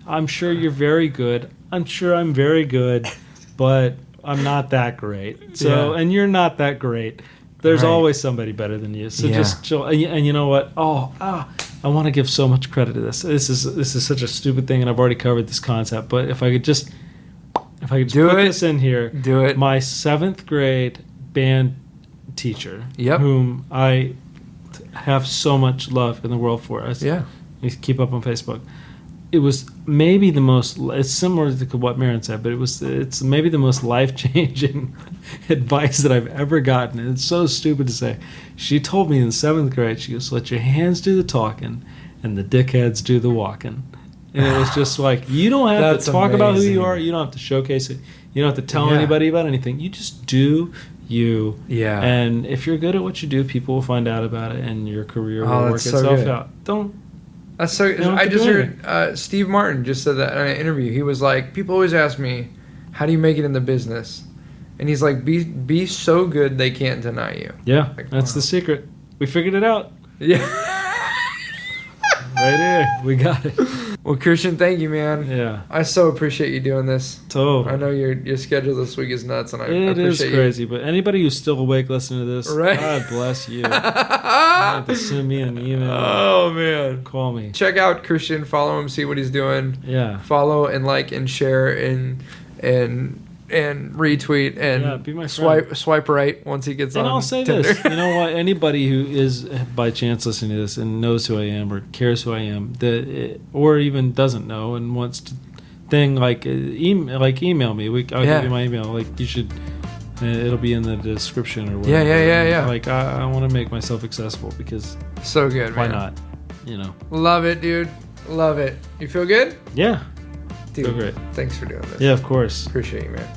Speaker 5: I'm sure you're very good. I'm sure I'm very good, but I'm not that great. So, and you're not that great. There's always somebody better than you. So just chill. And you know what? I want to give so much credit to this. This is such a stupid thing, and I've already covered this concept. But if I could just put this in here,
Speaker 4: do it.
Speaker 5: My 7th grade band teacher, whom I have so much love in the world for. We keep up on Facebook. It was maybe the most. It's similar to what Marin said, but it's maybe the most life-changing advice that I've ever gotten. And it's so stupid to say. She told me in 7th grade, she goes, "Let your hands do the talking, and the dickheads do the walking." And it was just like, you don't have to talk about who you are. You don't have to showcase it. You don't have to tell anybody about anything. You just do you. Yeah. And if you're good at what you do, people will find out about it, and your career will work itself out.
Speaker 4: That's so. I just heard Steve Martin just said that in an interview. He was like, people always ask me, "How do you make it in the business?" And he's like, "Be so good they can't deny you."
Speaker 5: Yeah, that's the secret. We figured it out.
Speaker 4: Yeah,
Speaker 5: right here, we got it.
Speaker 4: Well, Christian, thank you, man.
Speaker 5: Yeah,
Speaker 4: I so appreciate you doing this.
Speaker 5: Totally.
Speaker 4: I know your schedule this week is nuts, and I appreciate
Speaker 5: it is crazy. But anybody who's still awake listening to this, God bless you. You have to send me an email.
Speaker 4: Oh man,
Speaker 5: call me.
Speaker 4: Check out Christian. Follow him. See what he's doing.
Speaker 5: Yeah.
Speaker 4: Follow and like and share and retweet and
Speaker 5: be my
Speaker 4: swipe right once he gets on.
Speaker 5: And I'll say
Speaker 4: Tinder.
Speaker 5: this, you know what? Anybody who is by chance listening to this and knows who I am or cares who I am, or even doesn't know and wants to email me. I'll give you my email. Like you should. It'll be in the description or whatever.
Speaker 4: Yeah.
Speaker 5: Like I want to make myself accessible because
Speaker 4: so good.
Speaker 5: Why
Speaker 4: man.
Speaker 5: not?
Speaker 4: Love it, dude. Love it. You feel good?
Speaker 5: Yeah.
Speaker 4: Dude,
Speaker 5: feel great.
Speaker 4: Thanks for doing this.
Speaker 5: Yeah, of course.
Speaker 4: Appreciate you, man.